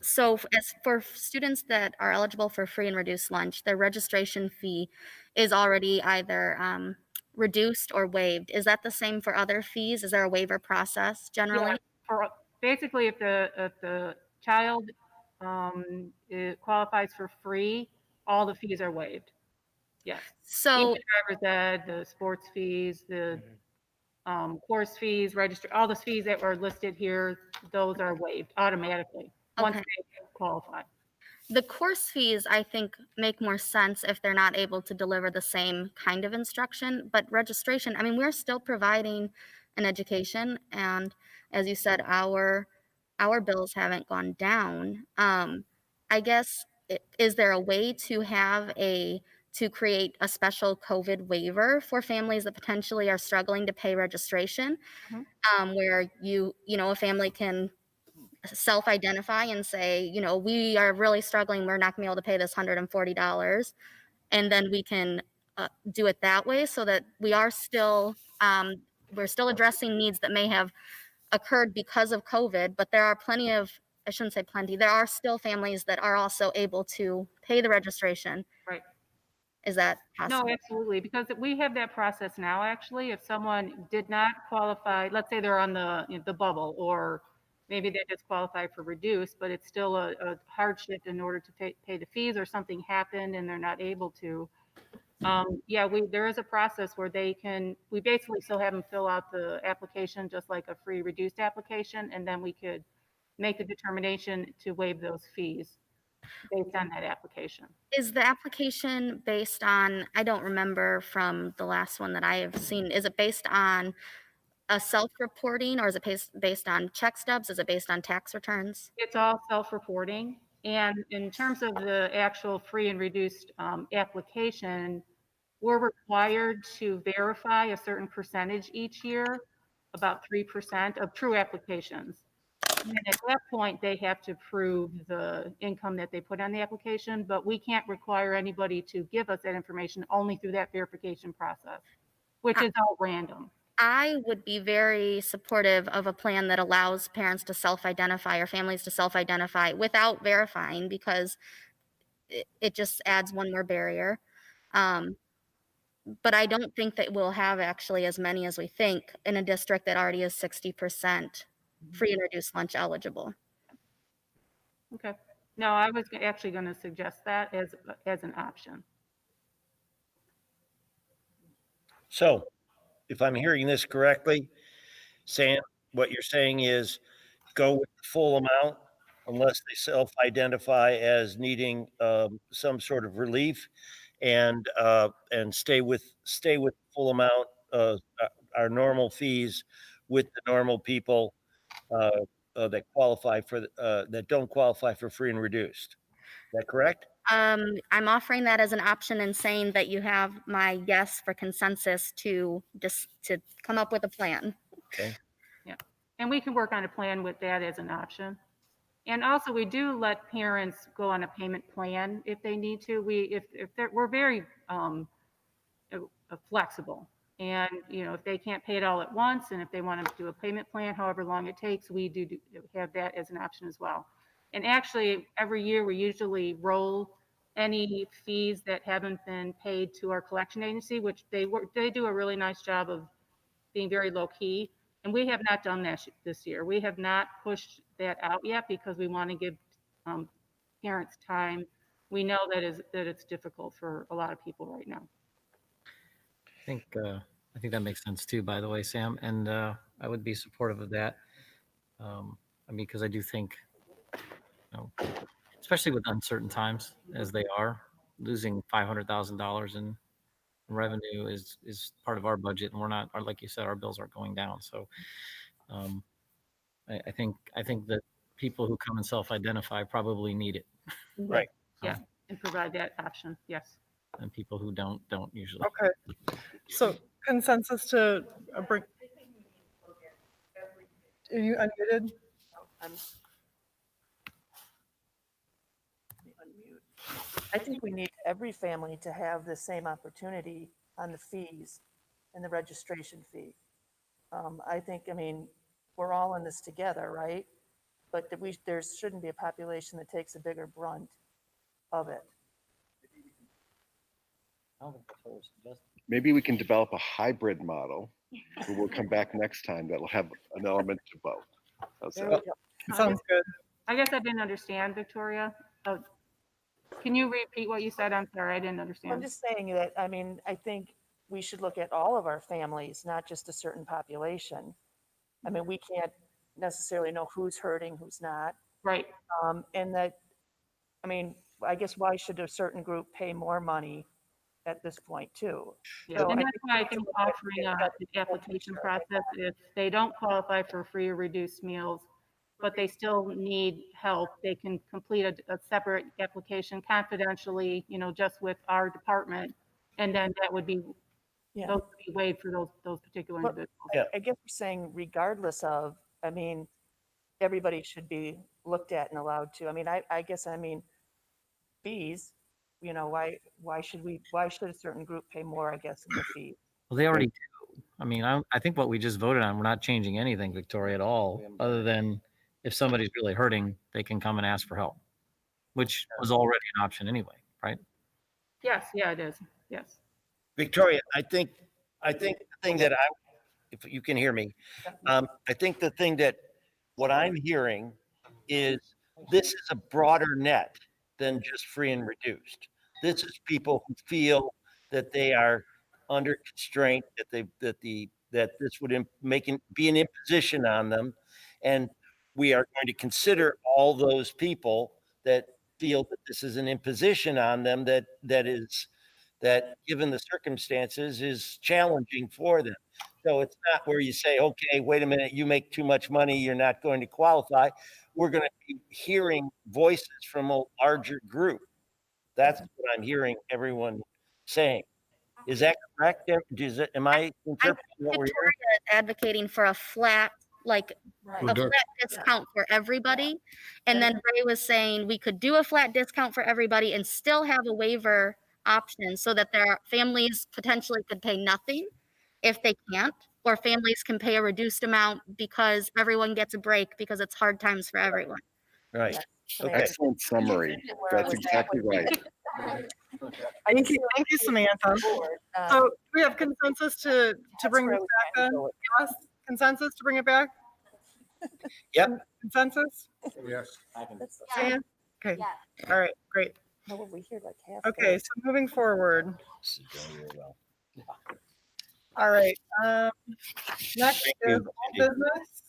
so as for students that are eligible for free and reduced lunch, their registration fee is already either reduced or waived. Is that the same for other fees? Is there a waiver process generally? Yeah, basically, if the child it qualifies for free, all the fees are waived. Yes. So Even driver's ed, the sports fees, the course fees, register, all the fees that were listed here, those are waived automatically once Okay. they qualify. The course fees, I think, make more sense if they're not able to deliver the same kind of instruction. But registration, I mean, we're still providing an education, and as you said, our bills haven't gone down. I guess, is there a way to create a special COVID waiver for families that potentially are struggling to pay registration, where a family can self-identify and say, we are really struggling, we're not gonna be able to pay this $140, and then we can do it that way, so that we're still addressing needs that may have occurred because of COVID, but there are plenty of, I shouldn't say plenty, there are still families that are also able to pay the registration. Right. Is that possible? No, absolutely, because we have that process now, actually. If someone did not qualify, let's say they're on the bubble, or maybe they just qualify for reduced, but it's still a hardship in order to pay the fees, or something happened and they're not able to. There is a process where we basically still have them fill out the application just like a free reduced application, and then we could make a determination to waive those fees based on that application. Is the application based on, I don't remember from the last one that I have seen, is it based on a self-reporting, or is it based on check stubs? Is it based on tax returns? It's all self-reporting. And in terms of the actual free and reduced application, we're required to verify a certain percentage each year, about 3% of true applications. And then at that point, they have to prove the income that they put on the application, but we can't require anybody to give us that information only through that verification process, which is all random. I would be very supportive of a plan that allows parents to self-identify or families to self-identify without verifying, because it just adds one more barrier. But I don't think that we'll have actually as many as we think in a district that already is 60% free and reduced lunch eligible. Okay. No, I was actually going to suggest that as an option. So, if I'm hearing this correctly, Sam, what you're saying is go with the full amount unless they self-identify as needing some sort of relief, and stay with the full amount of our normal fees with the normal people that qualify for that don't qualify for free and reduced. Is that correct? I'm offering that as an option and saying that you have my yes for consensus to come up with a plan. Okay. Yeah. And we can work on a plan with that as an option. And also, we do let parents go on a payment plan if they need to. We're very flexible. And, if they can't pay it all at once, and if they want to do a payment plan, however long it takes, we do have that as an option as well. And actually, every year, we usually roll any fees that haven't been paid to our collection agency, which they do a really nice job of being very low key. And we have not done that this year. We have not pushed that out yet because we want to give parents time. We know that it's difficult for a lot of people right now. I think that makes sense too, by the way, Sam, and I would be supportive of that. Because I do think, especially with uncertain times as they are, losing $500,000 in revenue is part of our budget, and we're not, or like you said, our bills aren't going down. So, I think that people who come and self-identify probably need it. Right. Yeah, and provide that option. Yes. And people who don't usually. Okay. So consensus to bring. Are you unmuted? I think we need every family to have the same opportunity on the fees and the registration fee. I mean, we're all in this together, right? But there shouldn't be a population that takes a bigger brunt of it. Maybe we can develop a hybrid model. We'll come back next time that'll have an element to both. Sounds good. I guess I didn't understand, Victoria. Oh, can you repeat what you said? I'm sorry, I didn't understand. I'm just saying that, I mean, I think we should look at all of our families, not just a certain population. I mean, we can't necessarily know who's hurting, who's not. Right. And that, I mean, I guess why should a certain group pay more money at this point too? Yeah, and that's why I think offering the application process, if they don't qualify for free or reduced meals, but they still need help, they can complete a separate application confidentially, just with our department, and then that would be, those would be waived for those particular individuals. I guess we're saying regardless of, I mean, everybody should be looked at and allowed to. I mean, I guess, I mean, fees, why should a certain group pay more, I guess, in the fee? Well, they already do. I mean, I think what we just voted on, we're not changing anything, Victoria, at all, other than if somebody's really hurting, they can come and ask for help, which was already an option anyway, right? Yes, yeah, it is. Yes. Victoria, I think the thing that if you can hear me, I think the thing that what I'm hearing is this is a broader net than just free and reduced. This is people who feel that they are under constraint, that this would be an imposition on them, and we are going to consider all those people that feel that this is an imposition on them that given the circumstances is challenging for them. So it's not where you say, okay, wait a minute, you make too much money, you're not going to qualify. We're going to be hearing voices from a larger group. That's what I'm hearing everyone saying. Is that correct? Am I interpreting what we're hearing? Advocating for a flat, a flat discount for everybody. And then Ray was saying we could do a flat discount for everybody and still have a waiver option so that their families potentially could pay nothing if they can't, or families can pay a reduced amount because everyone gets a break because it's hard times for everyone. Right. Samantha. Excellent summary. That's exactly right. Thank you, Samantha. So we have consensus to bring this back then? Yes, consensus to bring it back? Yep. Consensus? Yes. Yeah. Okay, all right, great. No, we hear like half. Okay, so moving forward. All right, next Thank is you, old Cindy. business.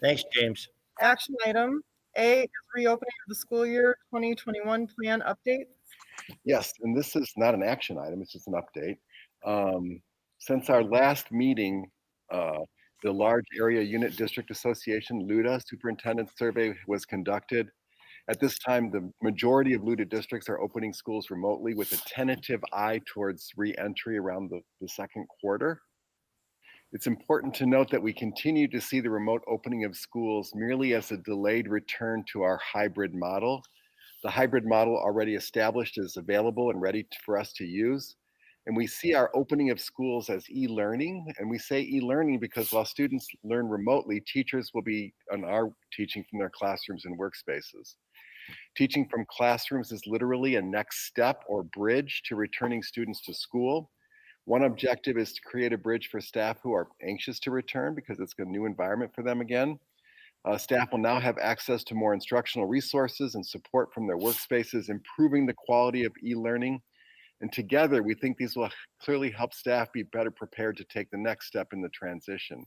Thanks, James. Action item A is reopening of the school year 2021 plan update. Yes, and this is not an action item, it's just an update. Since our last meeting, the Large Area Unit District Association, LUDA, superintendent survey was conducted. At this time, the majority of LUDA districts are opening schools remotely with a tentative eye towards re-entry around the second quarter. It's important to note that we continue to see the remote opening of schools merely as a delayed return to our hybrid model. The hybrid model already established is available and ready for us to use. And we see our opening of schools as e-learning. And we say e-learning because while students learn remotely, teachers will be are teaching from their classrooms and workspaces. Teaching from classrooms is literally a next step or bridge to returning students to school. One objective is to create a bridge for staff who are anxious to return because it's a new environment for them again. Staff will now have access to more instructional resources and support from their workspaces, improving the quality of e-learning. And together, we think these will clearly help staff be better prepared to take the next step in the transition.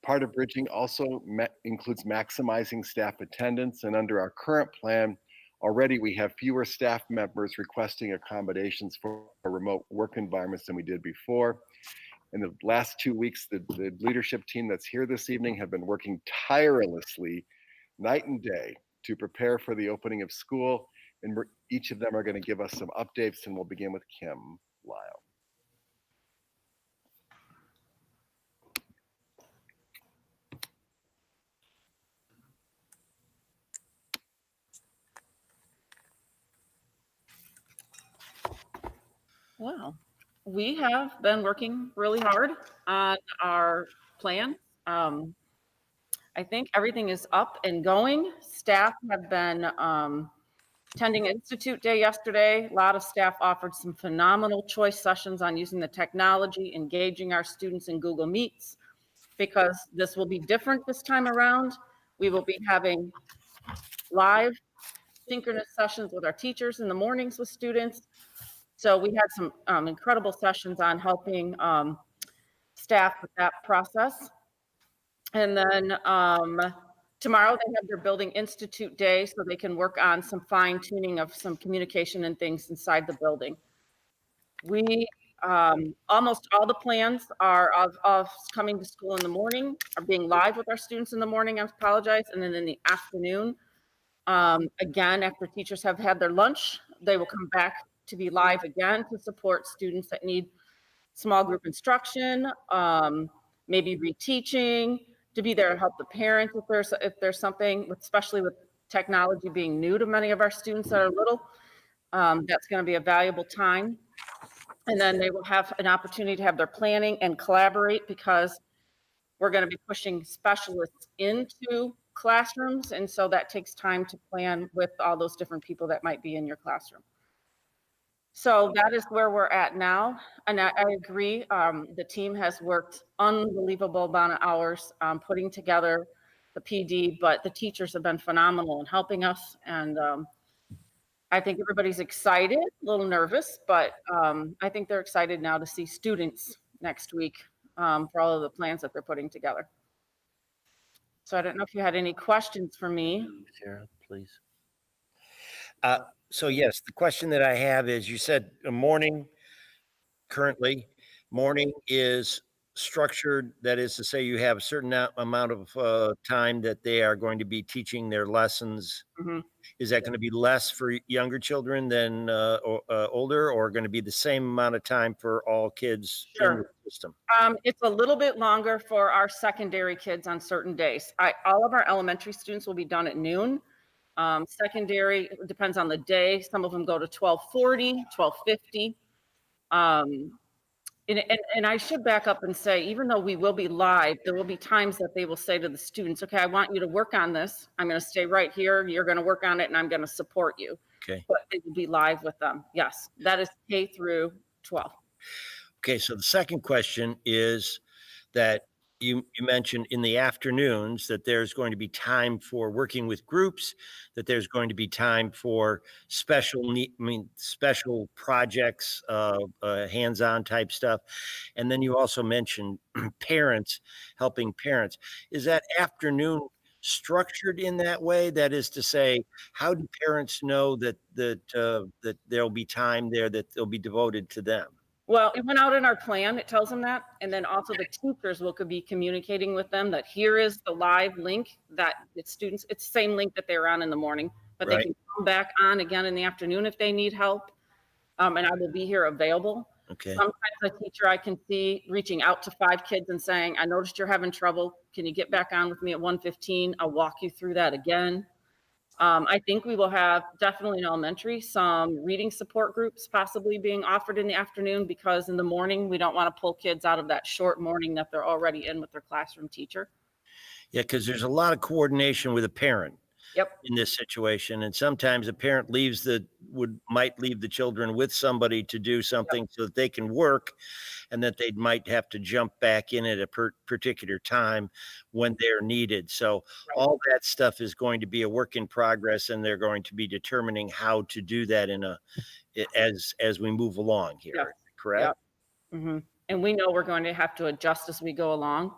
Part of bridging also includes maximizing staff attendance, and under our current plan, already we have fewer staff members requesting accommodations for remote work environments than we did before. In the last 2 weeks, the leadership team that's here this evening have been working tirelessly, night and day, to prepare for the opening of school. And each of them are going to give us some updates, and we'll begin with Kim Lyle. Wow. We have been working really hard on our plan. I think everything is up and going. Staff have been attending Institute Day yesterday. A lot of staff offered some phenomenal choice sessions on using the technology, engaging our students in Google Meets, because this will be different this time around. We will be having live synchronous sessions with our teachers in the mornings with students. So we had some incredible sessions on helping staff with that process. And then tomorrow they have their Building Institute Day, so they can work on some fine tuning of some communication and things inside the building. We, almost all the plans are of coming to school in the morning, are being live with our students in the morning, I apologize, and then in the afternoon. Again, after teachers have had their lunch, they will come back to be live again to support students that need small group instruction, maybe reteaching, to be there to help the parents if there's something, especially with technology being new to many of our students that are little. That's going to be a valuable time. And then they will have an opportunity to have their planning and collaborate, because we're going to be pushing specialists into classrooms. And so that takes time to plan with all those different people that might be in your classroom. So that is where we're at now. And I agree, the team has worked unbelievable amount of hours putting together the PD, but the teachers have been phenomenal in helping us. And I think everybody's excited, a little nervous, but I think they're excited now to see students next week for all of the plans that they're putting together. So I don't know if you had any questions for me. Sarah, please. So yes, the question that I have is, you said a morning, currently, morning is structured. That is to say, you have a certain amount of time that they are going to be teaching their lessons. Mhm. Is that going to be less for younger children than older, or going to be the same amount of time for all kids in the system? It's a little bit longer for our secondary kids on certain days. All of our elementary students will be done at noon. Secondary depends on the day. Some of them go to 12:40, 12:50. And I should back up and say, even though we will be live, there will be times that they will say to the students, okay, I want you to work on this. I'm going to stay right here. You're going to work on it and I'm going to support you. Okay. But it will be live with them. Yes, that is K through 12. Okay, so the second question is that you mentioned in the afternoons that there's going to be time for working with groups, that there's going to be time for special projects, hands-on type stuff. And then you also mentioned parents, helping parents. Is that afternoon structured in that way? That is to say, how do parents know that there'll be time there that they'll be devoted to them? Well, it went out in our plan. It tells them that. And then also the teachers will be communicating with them that here is the live link that it's students, it's the same link that they were on in the morning, but they Right. can come back on again in the afternoon if they need help. And I will be here available. Okay. Sometimes a teacher I can see reaching out to 5 kids and saying, I noticed you're having trouble. Can you get back on with me at 1:15? I'll walk you through that again. I think we will have definitely in elementary some reading support groups possibly being offered in the afternoon, because in the morning we don't want to pull kids out of that short morning that they're already in with their classroom teacher. Yeah, because there's a lot of coordination with a parent. Yep. In this situation, and sometimes a parent might leave the children with somebody to do something so that they can work, and that they might have to jump back in at a particular time when they're needed. So all that stuff is going to be a work in progress, and they're going to be determining how to do that as we move along here. Yeah. Correct? Yep. Mm-hmm. And we know we're going to have to adjust as we go along.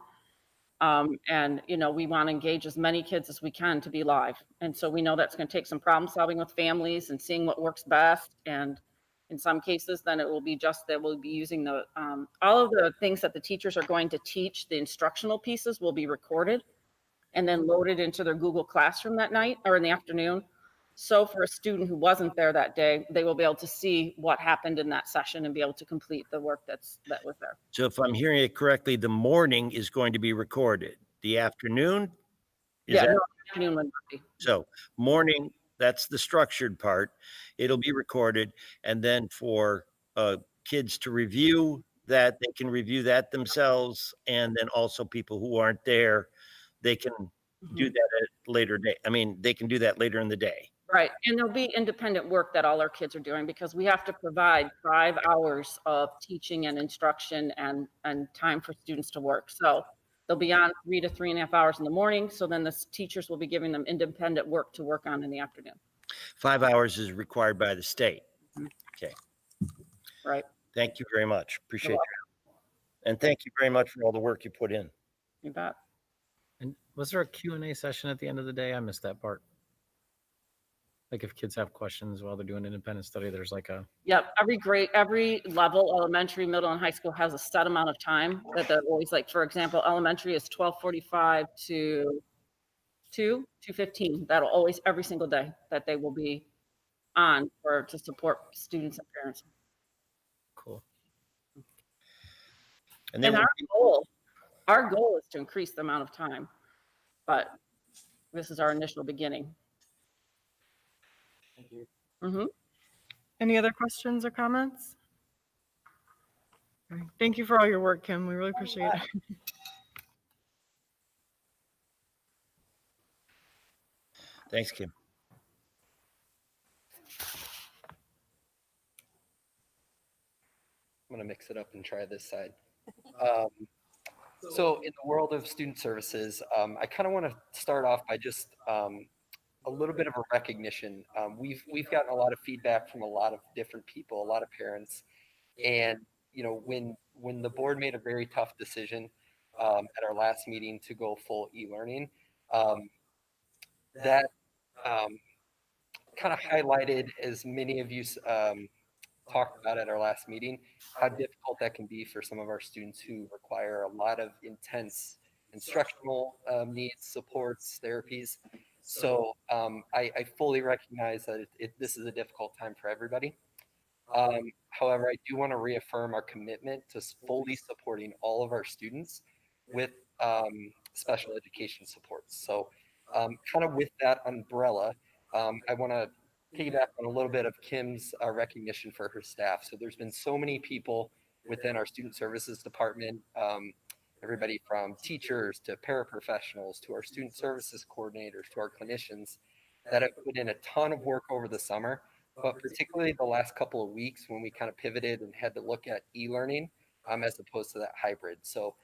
And we want to engage as many kids as we can to be live. And so we know that's going to take some problem solving with families and seeing what works best. And in some cases, then it will be just that we'll be using all of the things that the teachers are going to teach, the instructional pieces will be recorded and then loaded into their Google Classroom that night or in the afternoon. So for a student who wasn't there that day, they will be able to see what happened in that session and be able to complete the work that was there. So if I'm hearing it correctly, the morning is going to be recorded. The afternoon? Afternoon would be. So morning, that's the structured part. It'll be recorded. And then for kids to review that, they can review that themselves. And then also people who aren't there, they can do that at later day. I mean, they can do that later in the day. Right. And there'll be independent work that all our kids are doing, because we have to provide 5 hours of teaching and instruction and time for students to work. So they'll be on 3 to 3.5 hours in the morning. So then the teachers will be giving them independent work to work on in the afternoon. 5 hours is required by the state. Okay. Right. Thank you very much. Appreciate your help. And thank you very much for all the work you put in. You bet. And was there a Q&A session at the end of the day? I missed that part. Like if kids have questions while they're doing independent study, there's like a... Yep. Every grade, every level, elementary, middle, and high school has a set amount of time that they're always like, for example, elementary is 12:45 to 2:15. That'll always, every single day that they will be on to support students and parents. Cool. And our goal is to increase the amount of time, but this is our initial beginning. Thank you. Mm-hmm. Any other questions or comments? Okay. Thank you for all your work, Kim. We really appreciate it. Thanks, Kim. I'm going to mix it up and try this side. So in the world of student services, I kind of want to start off by just a little bit of a recognition. We've gotten a lot of feedback from a lot of different people, a lot of parents, and when the board made a very tough decision at our last meeting to go full e-learning, that kind of highlighted, as many of you talked about at our last meeting, how difficult that can be for some of our students who require a lot of intense instructional needs, supports, therapies. So I fully recognize that this is a difficult time for everybody. However, I do want to reaffirm our commitment to fully supporting all of our students with special education supports. So kind of with that umbrella, I want to piggyback on a little bit of Kim's recognition for her staff. So there's been so many people within our student services department. Everybody from teachers to paraprofessionals to our student services coordinators to our clinicians that have put in a ton of work over the summer, but particularly the last couple of weeks when we kind of pivoted and had to look at e-learning as opposed to that hybrid. So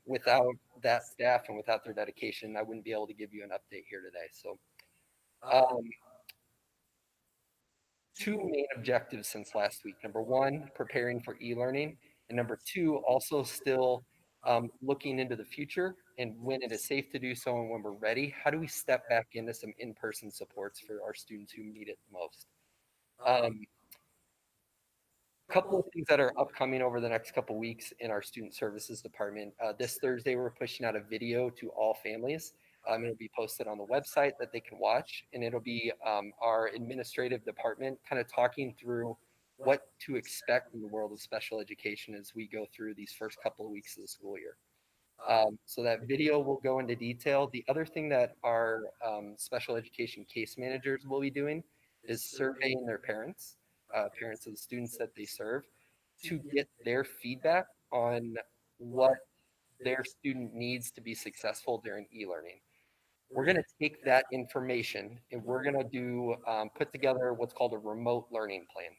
without that staff and without their dedication, I wouldn't be able to give you an update here today. So two main objectives since last week. Number one, preparing for e-learning. And number two, also still looking into the future and when it is safe to do so and when we're ready, how do we step back into some in-person supports for our students who need it the most? Couple of things that are upcoming over the next couple of weeks in our student services department. This Thursday, we're pushing out a video to all families. It'll be posted on the website that they can watch, and it'll be our administrative department kind of talking through what to expect in the world of special education as we go through these first couple of weeks of the school year. So that video will go into detail. The other thing that our special education case managers will be doing is surveying their parents, parents of the students that they serve, to get their feedback on what their student needs to be successful during e-learning. We're going to take that information and we're going to do put together what's called a remote learning plan.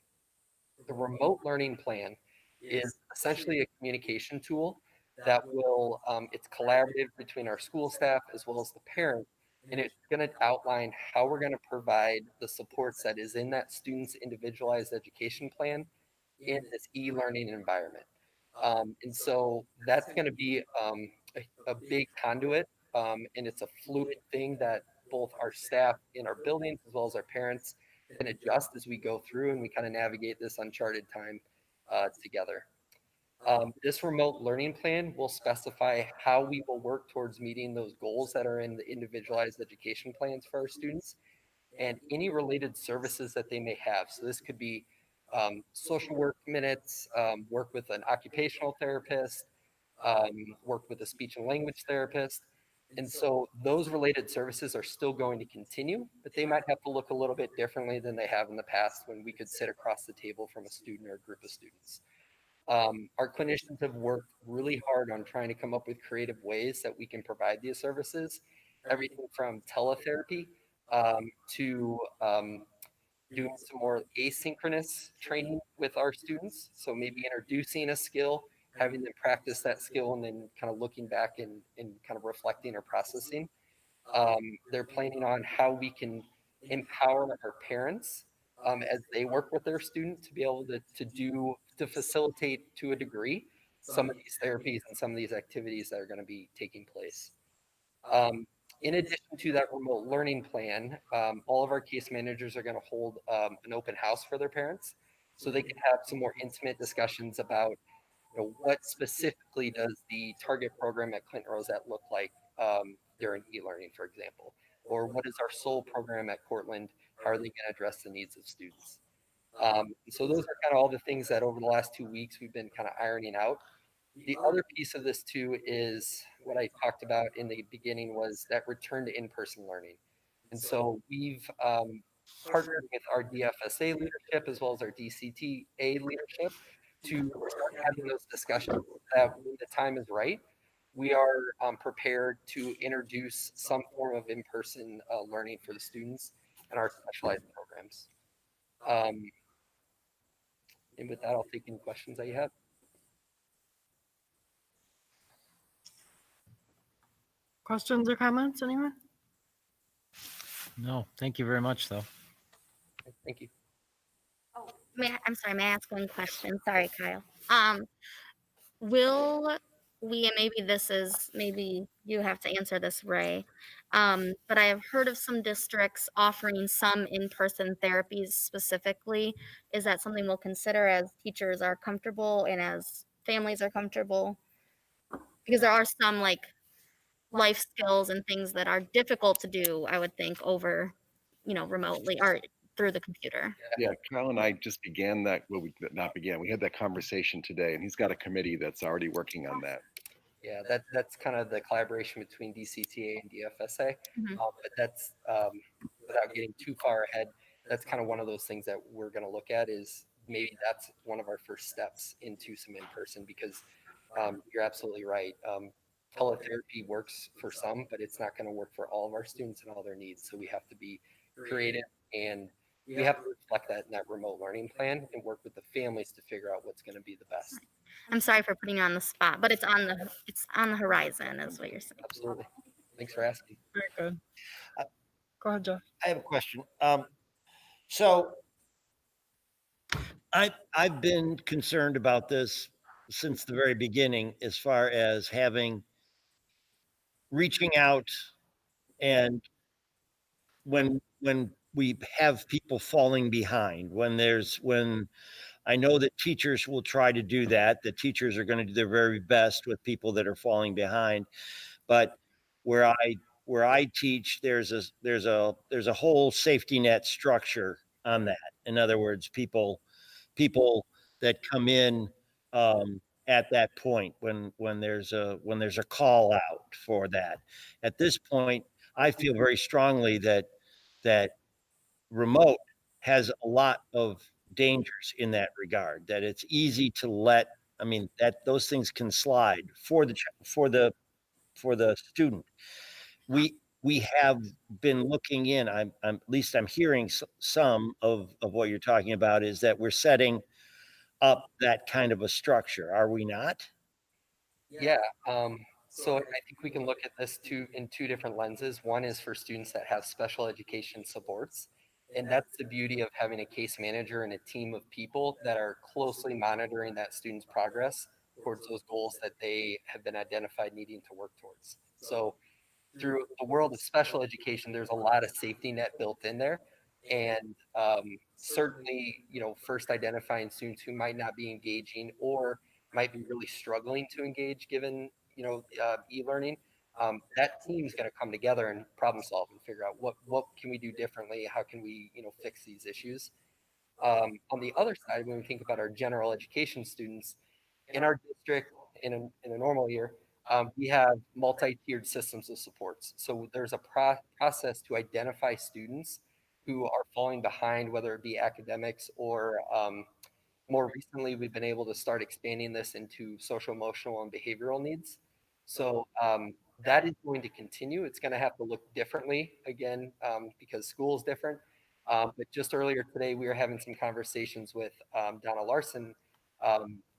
The remote learning plan is essentially a communication tool that will, it's collaborative between our school staff as well as the parent, and it's going to outline how we're going to provide the supports that is in that student's individualized education plan in this e-learning environment. And so that's going to be a big conduit, and it's a fluid thing that both our staff in our buildings as well as our parents can adjust as we go through and we kind of navigate this uncharted time together. This remote learning plan will specify how we will work towards meeting those goals that are in the individualized education plans for our students and any related services that they may have. So this could be social work minutes, work with an occupational therapist, work with a speech and language therapist. And so those related services are still going to continue, but they might have to look a little bit differently than they have in the past when we could sit across the table from a student or a group of students. Our clinicians have worked really hard on trying to come up with creative ways that we can provide these services, everything from teletherapy to doing some more asynchronous training with our students. So maybe introducing a skill, having them practice that skill, and then kind of looking back and kind of reflecting or processing. They're planning on how we can empower our parents as they work with their student to be able to facilitate to a degree some of these therapies and some of these activities that are going to be taking place. In addition to that remote learning plan, all of our case managers are going to hold an open house for their parents so they can have some more intimate discussions about what specifically does the target program at Clinton Rosette look like during e-learning, for example, or what is our SOUL program at Cortland? How are they going to address the needs of students? So those are kind of all the things that over the last 2 weeks we've been kind of ironing out. The other piece of this too is what I talked about in the beginning was that return to in-person learning. And so we've partnered with our DFSA leadership as well as our DCTA leadership to start having those discussions that when the time is right, we are prepared to introduce some form of in-person learning for the students and our specialized programs. And with that, I'll take any questions that you have. Questions or comments, anyone? No, thank you very much, though. Thank you. I'm sorry, may I ask one question? Sorry, Kyle. Will we, and maybe you have to answer this, Ray, but I have heard of some districts offering some in-person therapies specifically. Is that something we'll consider as teachers are comfortable and as families are comfortable? Because there are some like life skills and things that are difficult to do, I would think, over, remotely or through the computer. Yeah, Kyle and I just began that. Well, we not began. We had that conversation today, and he's got a committee that's already working on that. Yeah, that's kind of the collaboration between DCTA and DFSA. But that's without getting too far ahead. That's kind of one of those things that we're going to look at is maybe that's one of our first steps into some in-person, because you're absolutely right. Teletherapy works for some, but it's not going to work for all of our students and all their needs. So we have to be creative, and we have to reflect that in that remote learning plan and work with the families to figure out what's going to be the best. I'm sorry for putting you on the spot, but it's on the horizon, is what you're saying. Absolutely. Thanks for asking. Very good. Go ahead, Jeff. I have a question. So I've been concerned about this since the very beginning, as far as reaching out, and when we have people falling behind, when I know that teachers will try to do that, the teachers are going to do their very best with people that are falling behind, but where I teach, there's a whole safety net structure on that. In other words, people that come in at that point when there's a call out for that. At this point, I feel very strongly that remote has a lot of dangers in that regard. That it's easy to let. I mean, that those things can slide for the student. We have been looking in. I'm at least I'm hearing some of what you're talking about, is that we're setting up that kind of a structure, are we not? Yeah. So I think we can look at this in two different lenses. One is for students that have special education supports. And that's the beauty of having a case manager and a team of people that are closely monitoring that student's progress towards those goals that they have been identified needing to work towards. So through the world of special education, there's a lot of safety net built in there. And certainly, first identifying students who might not be engaging or might be really struggling to engage given, e-learning, that team's going to come together and problem solve and figure out what can we do differently? How can we, fix these issues? On the other side, when we think about our general education students, in our district, in a normal year, we have multi-tiered systems of supports. So there's a process to identify students who are falling behind, whether it be academics or more recently, we've been able to start expanding this into social, emotional, and behavioral needs. So that is going to continue. It's going to have to look differently again because school is different. But just earlier today, we were having some conversations with Donna Larson,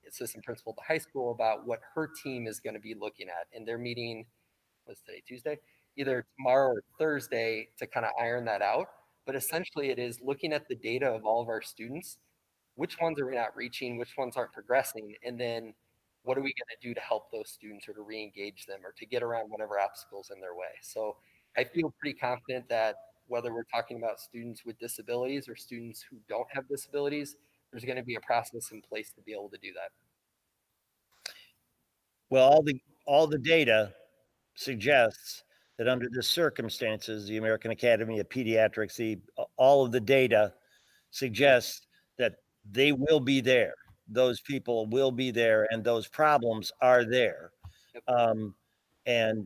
assistant principal at the high school, about what her team is going to be looking at. And they're meeting, what's today, Tuesday? Either tomorrow or Thursday to kind of iron that out. But essentially, it is looking at the data of all of our students. Which ones are we not reaching? Which ones aren't progressing? And then what are we going to do to help those students or to re-engage them or to get around whatever obstacles in their way? So I feel pretty confident that whether we're talking about students with disabilities or students who don't have disabilities, there's going to be a process in place to be able to do that. Well, all the data suggests that under the circumstances, the American Academy of Pediatrics, all of the data suggests that they will be there. Those people will be there, and those problems are there. And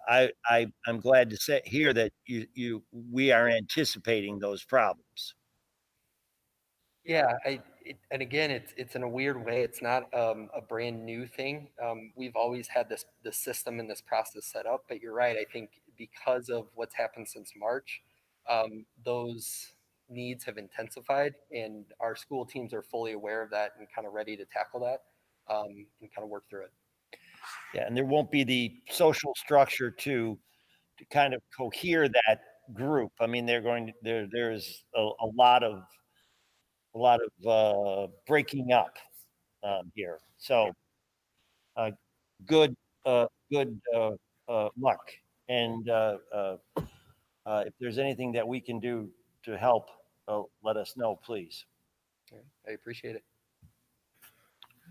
I'm glad to hear that we are anticipating those problems. Yeah, and again, it's in a weird way. It's not a brand new thing. We've always had this system and this process set up. But you're right. I think because of what's happened since March, those needs have intensified, and our school teams are fully aware of that and kind of ready to tackle that and kind of work through it. Yeah, and there won't be the social structure to kind of cohere that group. I mean, there's a lot of breaking up here. So good luck. And if there's anything that we can do to help, let us know, please. I appreciate it.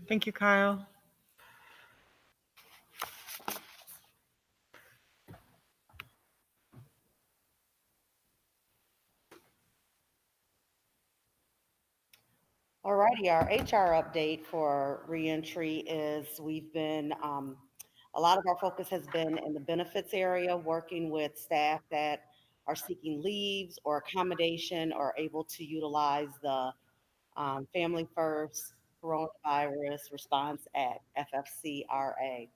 Thank you, Kyle. Alrighty, our HR update for reentry is we've been, a lot of our focus has been in the benefits area, working with staff that are seeking leaves or accommodation or able to utilize the Family First Coronavirus Response Act, FFCRA.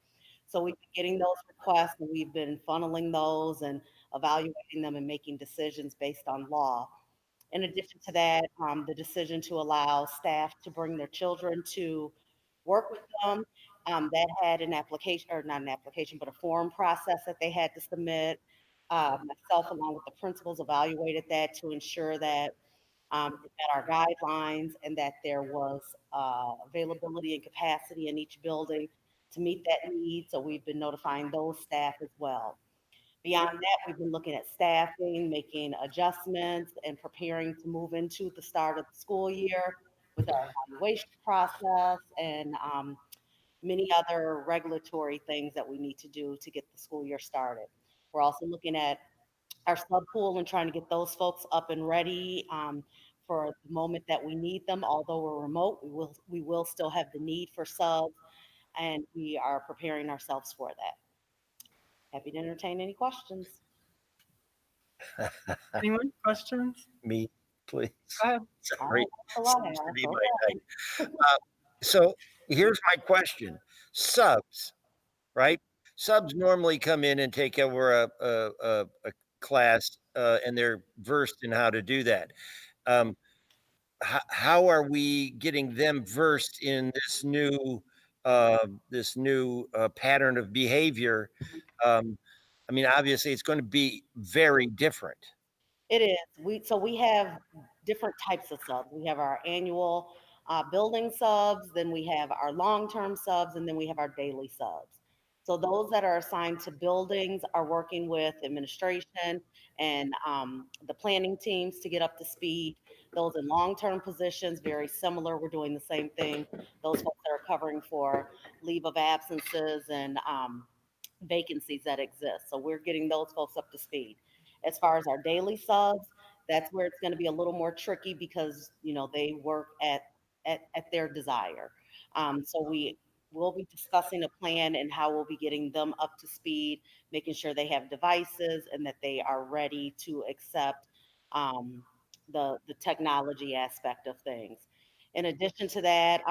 So we've been getting those requests and we've been funneling those and evaluating them and making decisions based on law. In addition to that, the decision to allow staff to bring their children to work with them, that had an application, or not an application, but a form process that they had to submit. Myself, along with the principals, evaluated that to ensure that it met our guidelines and that there was availability and capacity in each building to meet that need. So we've been notifying those staff as well. Beyond that, we've been looking at staffing, making adjustments, and preparing to move into the start of the school year with our evaluation process and many other regulatory things that we need to do to get the school year started. We're also looking at our sub pool and trying to get those folks up and ready for the moment that we need them. Although we're remote, we will still have the need for subs, and we are preparing ourselves for that. Happy to entertain any questions. Anyone, questions? Me, please. Go ahead. Sorry, All right, seems to be go my ahead. night. So here's my question. Subs, right? Subs normally come in and take over a class, and they're versed in how to do that. How are we getting them versed in this new pattern of behavior? I mean, obviously, it's going to be very different. It is. We have different types of subs. We have our annual building subs, then we have our long-term subs, and then we have our daily subs. So those that are assigned to buildings are working with administration and the planning teams to get up to speed. Those in long-term positions, very similar. We're doing the same thing. Those folks that are covering for leave of absences and vacancies that exist. So we're getting those folks up to speed. As far as our daily subs, that's where it's going to be a little more tricky because they work at their desire. So we will be discussing a plan and how we'll be getting them up to speed, making sure they have devices and that they are ready to accept the technology aspect of things. In addition to that,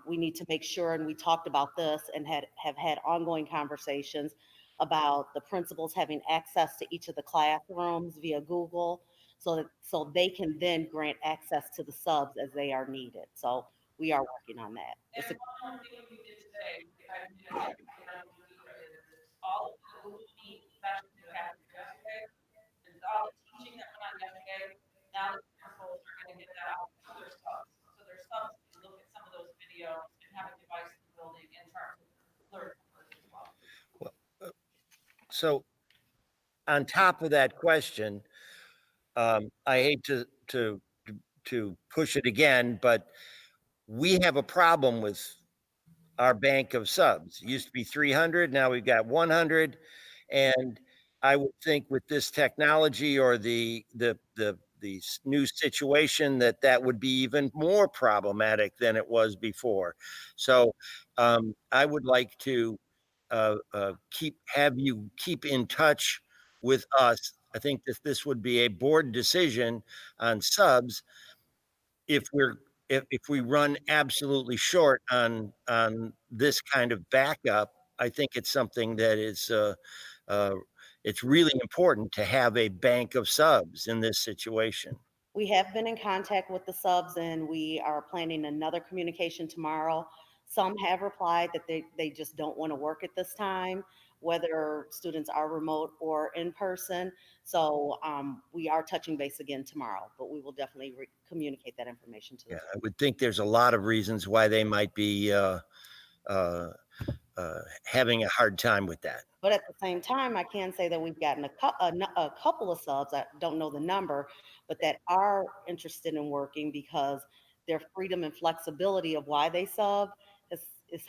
we need to make sure, and we talked about this and have had ongoing conversations about the principals having access to each of the classrooms via Google so they can then grant access to the subs as they are needed. So we are working on that. It's a- One thing we did today, I did all of the Google Meet sessions that happened yesterday, and all the teaching that went on yesterday, now the principals are going to get that out to their subs. So their subs can look at some of those videos and have a device in the building and start to learn as well. So on top of that question, I hate to push it again, but we have a problem with our bank of subs. It used to be 300, now we've got 100, and I would think with this technology or the new situation that would be even more problematic than it was before. So I would like to have you keep in touch with us. I think that this would be a board decision on subs if we run absolutely short on this kind of backup. I think it's something that is it's really important to have a bank of subs in this situation. We have been in contact with the subs and we are planning another communication tomorrow. Some have replied that they just don't want to work at this time, whether students are remote or in person. So we are touching base again tomorrow, but we will definitely communicate that information to them. Yeah, I would think there's a lot of reasons why they might be having a hard time with that. But at the same time, I can say that we've gotten a couple of subs, I don't know the number, but that are interested in working because their freedom and flexibility of why they sub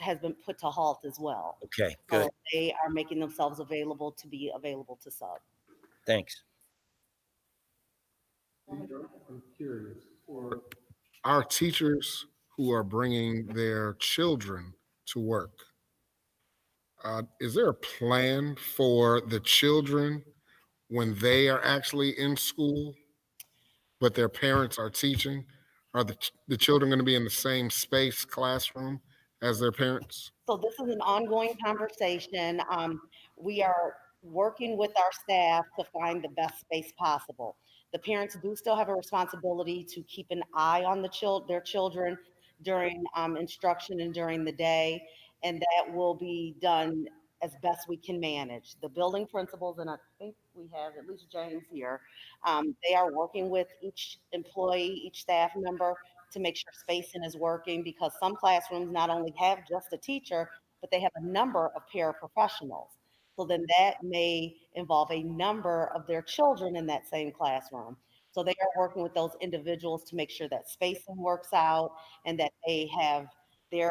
has been put to halt as well. Okay, good. So they are making themselves available to be available to sub. Thanks. I'm curious, for our teachers who are bringing their children to work, is there a plan for the children when they are actually in school, but their parents are teaching? Are the children going to be in the same space classroom as their parents? So this is an ongoing conversation. We are working with our staff to find the best space possible. The parents do still have a responsibility to keep an eye on their children during instruction and during the day, and that will be done as best we can manage. The building principals, and I think we have at least James here, they are working with each employee, each staff member to make sure spacing is working, because some classrooms not only have just a teacher, but they have a number of paraprofessionals. So then that may involve a number of their children in that same classroom. So they are working with those individuals to make sure that spacing works out and that they have their,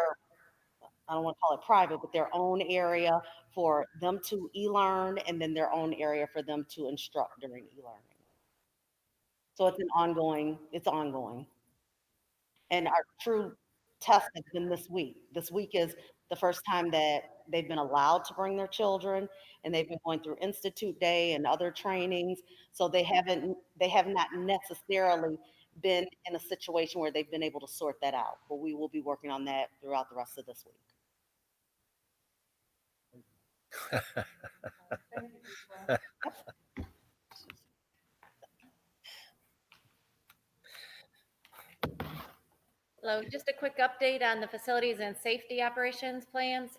I don't want to call it private, but their own area for them to e-learn, and then their own area for them to instruct during e-learning. So it's ongoing. And our true test has been this week. This week is the first time that they've been allowed to bring their children, and they've been going through Institute Day and other trainings. So they have not necessarily been in a situation where they've been able to sort that out. But we will be working on that throughout the rest of this week. Hello, just a quick update on the facilities and safety operations plans.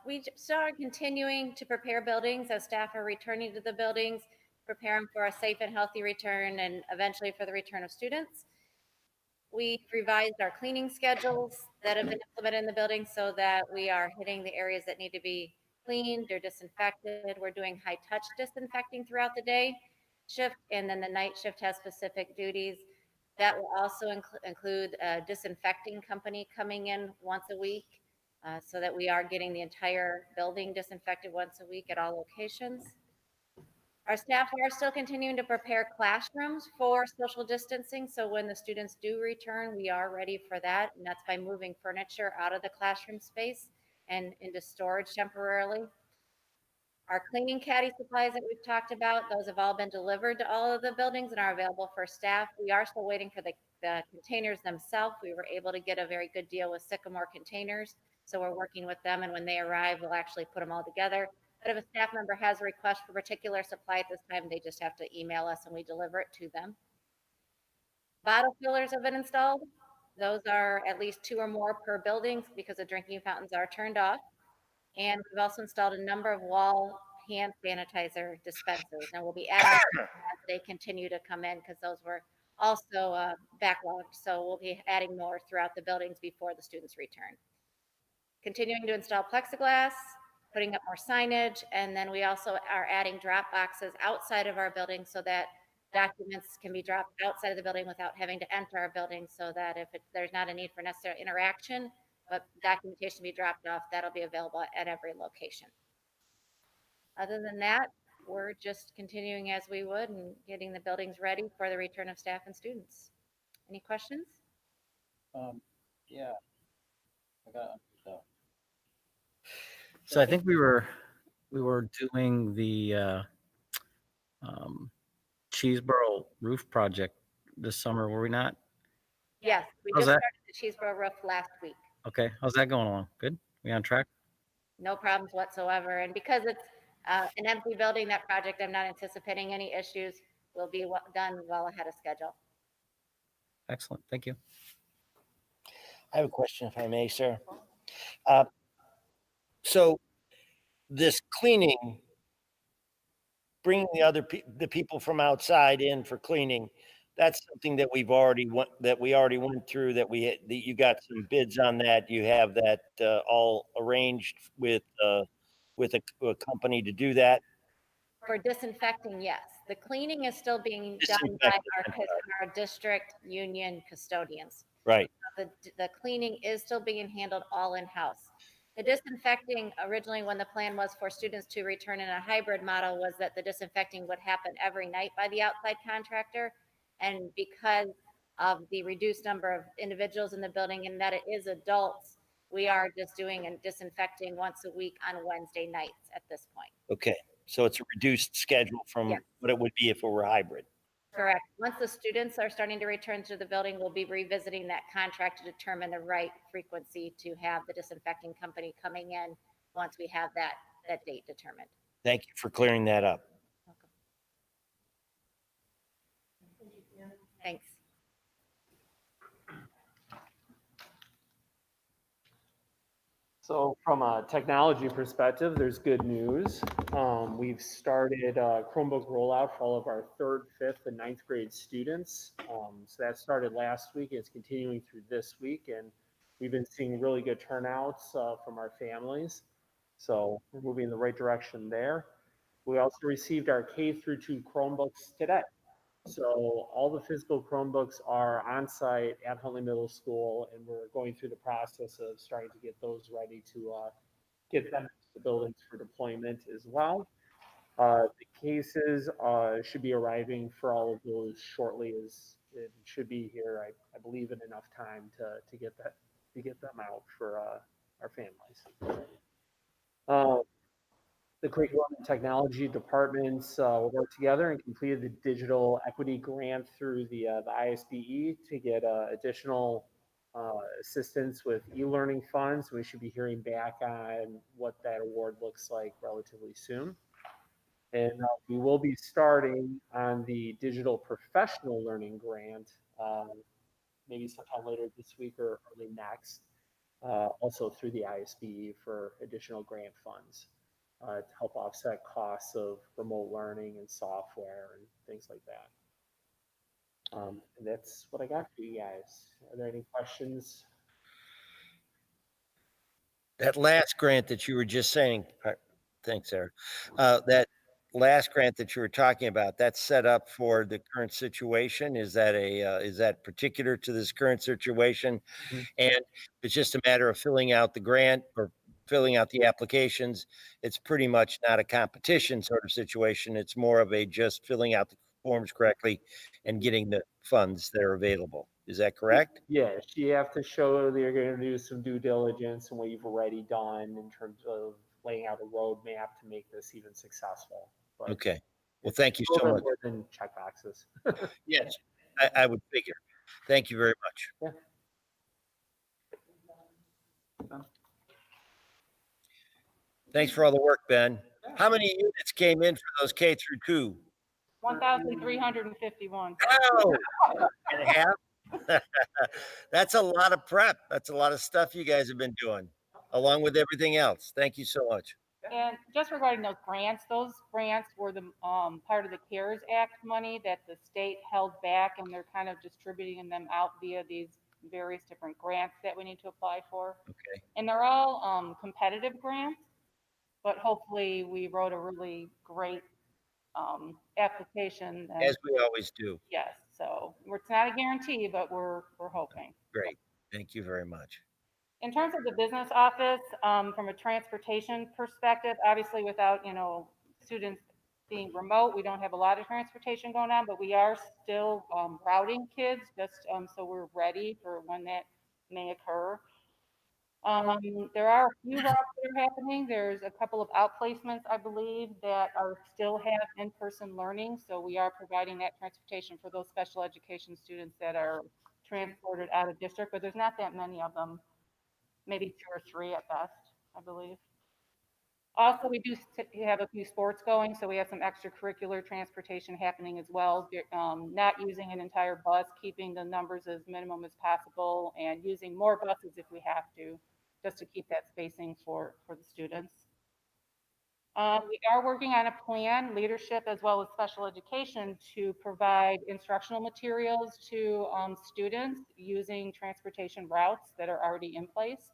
We are continuing to prepare buildings as staff are returning to the buildings, prepare them for a safe and healthy return, and eventually for the return of students. We've revised our cleaning schedules that have been implemented in the building so that we are hitting the areas that need to be cleaned or disinfected. We're doing high touch disinfecting throughout the day shift, and then the night shift has specific duties. That will also include a disinfecting company coming in once a week, so that we are getting the entire building disinfected once a week at all locations. Our staff are still continuing to prepare classrooms for social distancing, so when the students do return, we are ready for that, and that's by moving furniture out of the classroom space and into storage temporarily. Our cleaning caddy supplies that we've talked about, those have all been delivered to all of the buildings and are available for staff. We are still waiting for the containers themselves. We were able to get a very good deal with Sycamore Containers, so we're working with them, and when they arrive, we'll actually put them all together. But if a staff member has a request for particular supply at this time, they just have to email us and we deliver it to them. Bottle fillers have been installed. Those are at least 2 or more per building because the drinking fountains are turned off. And we've also installed a number of wall hand sanitizer dispensers, and we'll be adding as they continue to come in because those were also backlogged. So we'll be adding more throughout the buildings before the students return. Continuing to install plexiglass, putting up more signage, and then we also are adding drop boxes outside of our building so that documents can be dropped outside of the building without having to enter our building, so that if there's not a need for necessary interaction, but documentation to be dropped off, that'll be available at every location. Other than that, we're just continuing as we would and getting the buildings ready for the return of staff and students. Any questions? Yeah. I got So I think we were doing the Cheeseboro roof project this summer, were we not? Yes, we How's just that? started the Cheeseboro roof last week. Okay, how's that going along? Good? We on track? No problems whatsoever. And because it's an empty building, that project, I'm not anticipating any issues. Will be done well ahead of schedule. Excellent, thank you. I have a question, if I may, sir. So this cleaning, bringing the people from outside in for cleaning, that's something that we already went through. That you got some bids on that. You have that all arranged with a company to do that. For disinfecting, yes. The cleaning is still being done by our district union custodians. Right. The cleaning is still being handled all in-house. The disinfecting, originally when the plan was for students to return in a hybrid model, was that the disinfecting would happen every night by the outside contractor. And because of the reduced number of individuals in the building and that it is adults, we are just doing and disinfecting once a week on Wednesday nights at this point. Okay, so it's a reduced schedule from what it would be if it were hybrid. Correct. Once the students are starting to return to the building, we'll be revisiting that contract to determine the right frequency to have the disinfecting company coming in once we have that date determined. Thank you for clearing that up. Thanks. So from a technology perspective, there's good news. We've started Chromebook rollout for all of our 3rd, 5th, and 9th grade students. So that started last week. It's continuing through this week, and we've been seeing really good turnouts from our families. So we're moving in the right direction there. We also received our K through 2 Chromebooks today. So all the physical Chromebooks are on site at Huntley Middle School, and we're going through the process of starting to get those ready to get them to the buildings for deployment as well. The cases should be arriving for all of those shortly, as it should be here, I believe, in enough time to get them out for our families. The curriculum and technology departments worked together and completed the digital equity grant through the ISBE to get additional assistance with e-learning funds. We should be hearing back on what that award looks like relatively soon. And we will be starting on the digital professional learning grant maybe sometime later this week or early next, also through the ISBE for additional grant funds. To help offset costs of remote learning and software and things like that. And that's what I got for you guys. Are there any questions? That last grant that you were just saying, thanks, Eric. That last grant that you were talking about, that's set up for the current situation. Is that particular to this current situation? Mm-hmm. And it's just a matter of filling out the grant or filling out the applications. It's pretty much not a competition sort of situation. It's more of a just filling out the forms correctly and getting the funds that are available. Is that correct? Yes, you have to show that you're going to do some due diligence and what you've already done in terms of laying out a roadmap to make this even successful. But Okay. Well, thank you a so little much. bit more than check boxes. Yes, I would figure. Thank you very much. Yeah. Thanks for all the work, Ben. How many units came in for those K through 2? 1,351. Oh, and a half? That's a lot of prep. That's a lot of stuff you guys have been doing, along with everything else. Thank you so much. And just regarding those grants were the part of the CARES Act money that the state held back, and they're kind of distributing them out via these various different grants that we need to apply for. Okay. And they're all competitive grants, but hopefully we wrote a really great application. As we always do. Yes, so it's not a guarantee, but we're hoping. Great. Thank you very much. In terms of the business office, from a transportation perspective, obviously without, students being remote, we don't have a lot of transportation going on, but we are still routing kids just so we're ready for when that may occur. There are a few routes that are happening. There's a couple of outplacements, I believe, that are still have in-person learning. So we are providing that transportation for those special education students that are transported out of district, but there's not that many of them. Maybe 2 or 3 at best, I believe. Also, we do have a few sports going, so we have some extracurricular transportation happening as well. Not using an entire bus, keeping the numbers as minimum as possible, and using more buses if we have to, just to keep that spacing for the students. We are working on a plan, leadership as well as special education, to provide instructional materials to students using transportation routes that are already in place.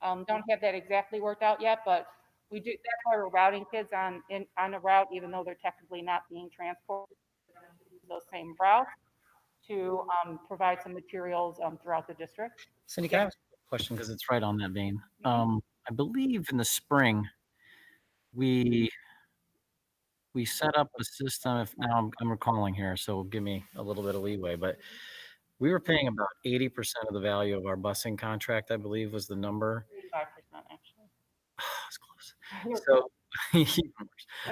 Don't have that exactly worked out yet, but we do. That's why we're routing kids on a route, even though they're technically not being transported those same routes, to provide some materials throughout the district. Cindy, can I ask a question, because it's right on that vein? I believe in the spring we set up a system. If now I'm recalling here, so give me a little bit of leeway, but we were paying about 80% of the value of our busing contract, I believe was the number. 5% actually. It's close. So,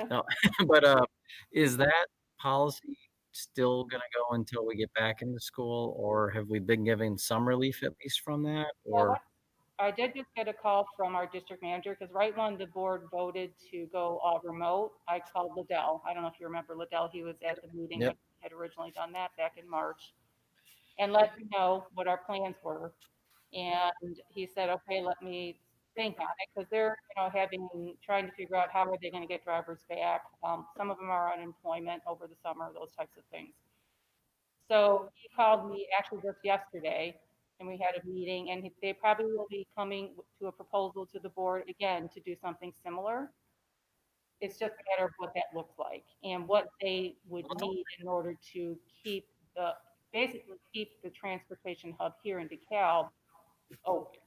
no, but is that policy still gonna go until we get back into school, or have we been given some relief at least from that? Or, I did just get a call from our district manager, because right when the board voted to go all remote, I called Liddell. I don't know if you remember Liddell, he was at the meeting when Yep. we had originally done that back in March, and let me know what our plans were. And he said, okay, let me think on it, because they're, trying to figure out how are they gonna get drivers back. Some of them are on unemployment over the summer, those types of things. So he called me actually just yesterday, and we had a meeting, and they probably will be coming to a proposal to the board again to do something similar. It's just a matter of what that looks like and what they would need in order to basically keep the transportation hub here in DeKalb open.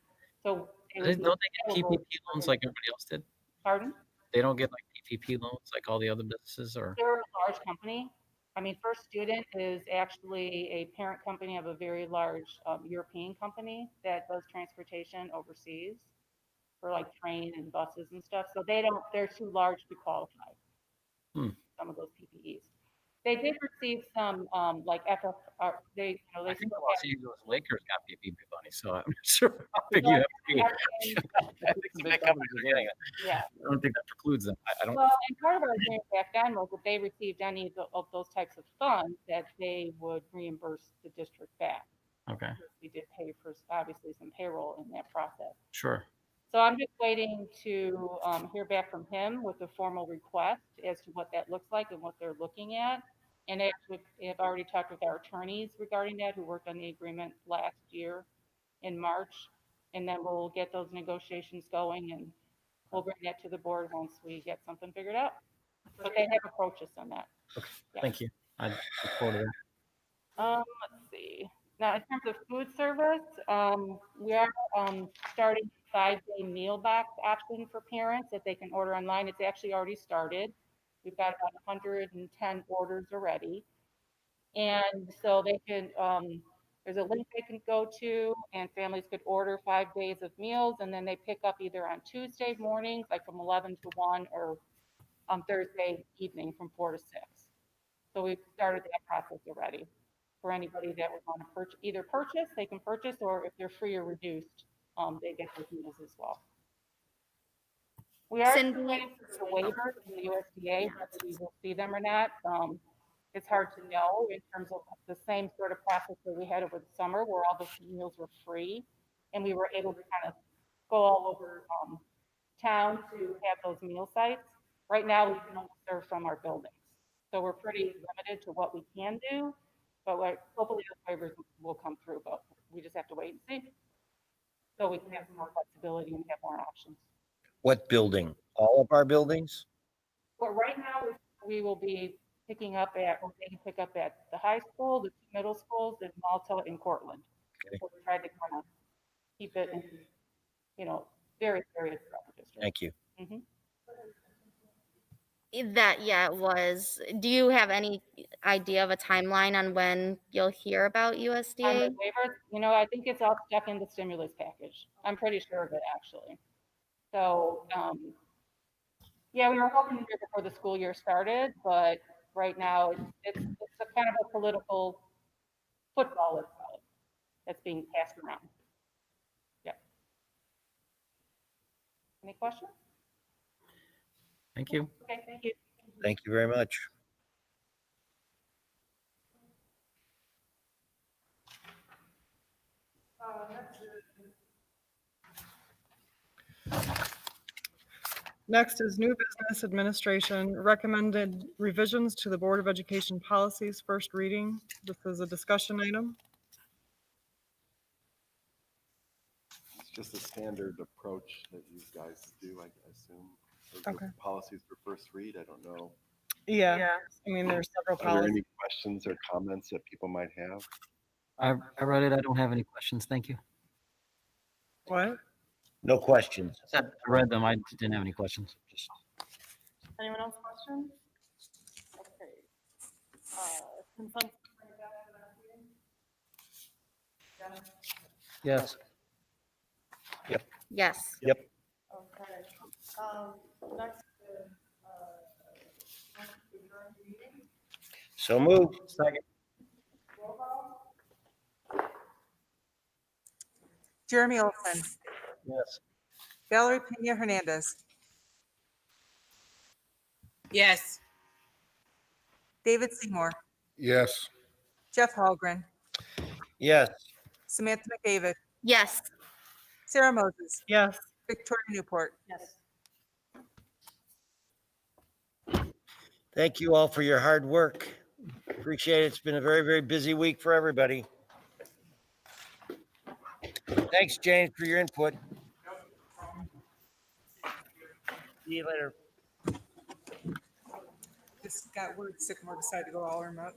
So it would be don't they get available PPP loans like everybody else did? Pardon? They don't get like PPP loans like all the other businesses, or? They're a large company. I mean, First Student is actually a parent company of a very large European company that does transportation overseas for like train and buses and stuff. So they're too large to qualify. Some of those PPEs. They did receive some like they I think still the Los have. Angeles Lakers got PPP money, so I'm not sure how big you have to be. I think it's a big company for getting it. Yeah. I don't think that precludes them. I don't. Well, and part of our agreement back then was if they received any of those types of funds, that they would reimburse the district back. Okay. We did pay for obviously some payroll in that process. Sure. So I'm just waiting to hear back from him with a formal request as to what that looks like and what they're looking at. And actually, I've already talked with our attorneys regarding that, who worked on the agreement last year in March. And then we'll get those negotiations going, and we'll bring that to the board once we get something figured out. But they have approached us on that. Okay. Yeah. Thank you. I look forward to that. Let's see. Now, in terms of food service, we are starting a 5-day meal box option for parents that they can order online. It's actually already started. We've got about 110 orders already. And so they can, there's a link they can go to, and families could order 5 days of meals, and then they pick up either on Tuesday mornings, like from 11 to 1, or on Thursday evening from 4 to 6. So we've started that process already for anybody that would want to either purchase, they can purchase, or if they're free or reduced, they get those meals as well. We are Cindy? still waiting for the waivers from the USDA, whether we will see them or not. It's hard to know in terms of the same sort of process that we had over the summer, where all the meals were free, and we were able to kind of go all over town to have those meal sites. Right now, we can only serve from our buildings, so we're pretty limited to what we can do. But hopefully those waivers will come through, but we just have to wait and see. So we can have some more flexibility and have more options. What building? All of our buildings? But right now, we will be picking up at, or they can pick up at the high school, the 2 middle schools, in Malta and Cortland. Okay. So we tried to kind of keep it in, various areas throughout the district. Thank you. Mhm. It was. Do you have any idea of a timeline on when you'll hear about On USDA? the waivers, I think it's all stuck in the stimulus package. I'm pretty sure of it, actually. So, yeah, we were hoping to hear before the school year started, but right now it's a kind of a political football, let's call it, that's being passed around. Yeah. Any questions? Thank you. Okay, thank you. Thank you very much. Next is new business administration, recommended revisions to the Board of Education policies, first reading. This is a discussion item. It's just a standard approach that you guys do, I assume. Those Okay. are policies for first read, I don't know. Yeah, I mean, there's several Are there policies. any questions or comments that people might have? I read it. I don't have any questions. Thank you. What? No questions. I read them. I didn't have any questions. Just Anyone else questions? Okay. Consensus? yes. Yep. Yes. Yep. Okay. Next is, So moved. Second. Jeremy Olson, Yes. Valerie Pena Hernandez, Yes. David Seymour, Yes. Jeff Hallgren, Yes. Samantha McDavid, Yes. Sarah Moses, Yes. Victoria Newport. Yes. Thank you all for your hard work. Appreciate it. It's been a very, very busy week for everybody. Thanks, Jane, for your input. See you later. Just got word Sycamore decided to go all remote.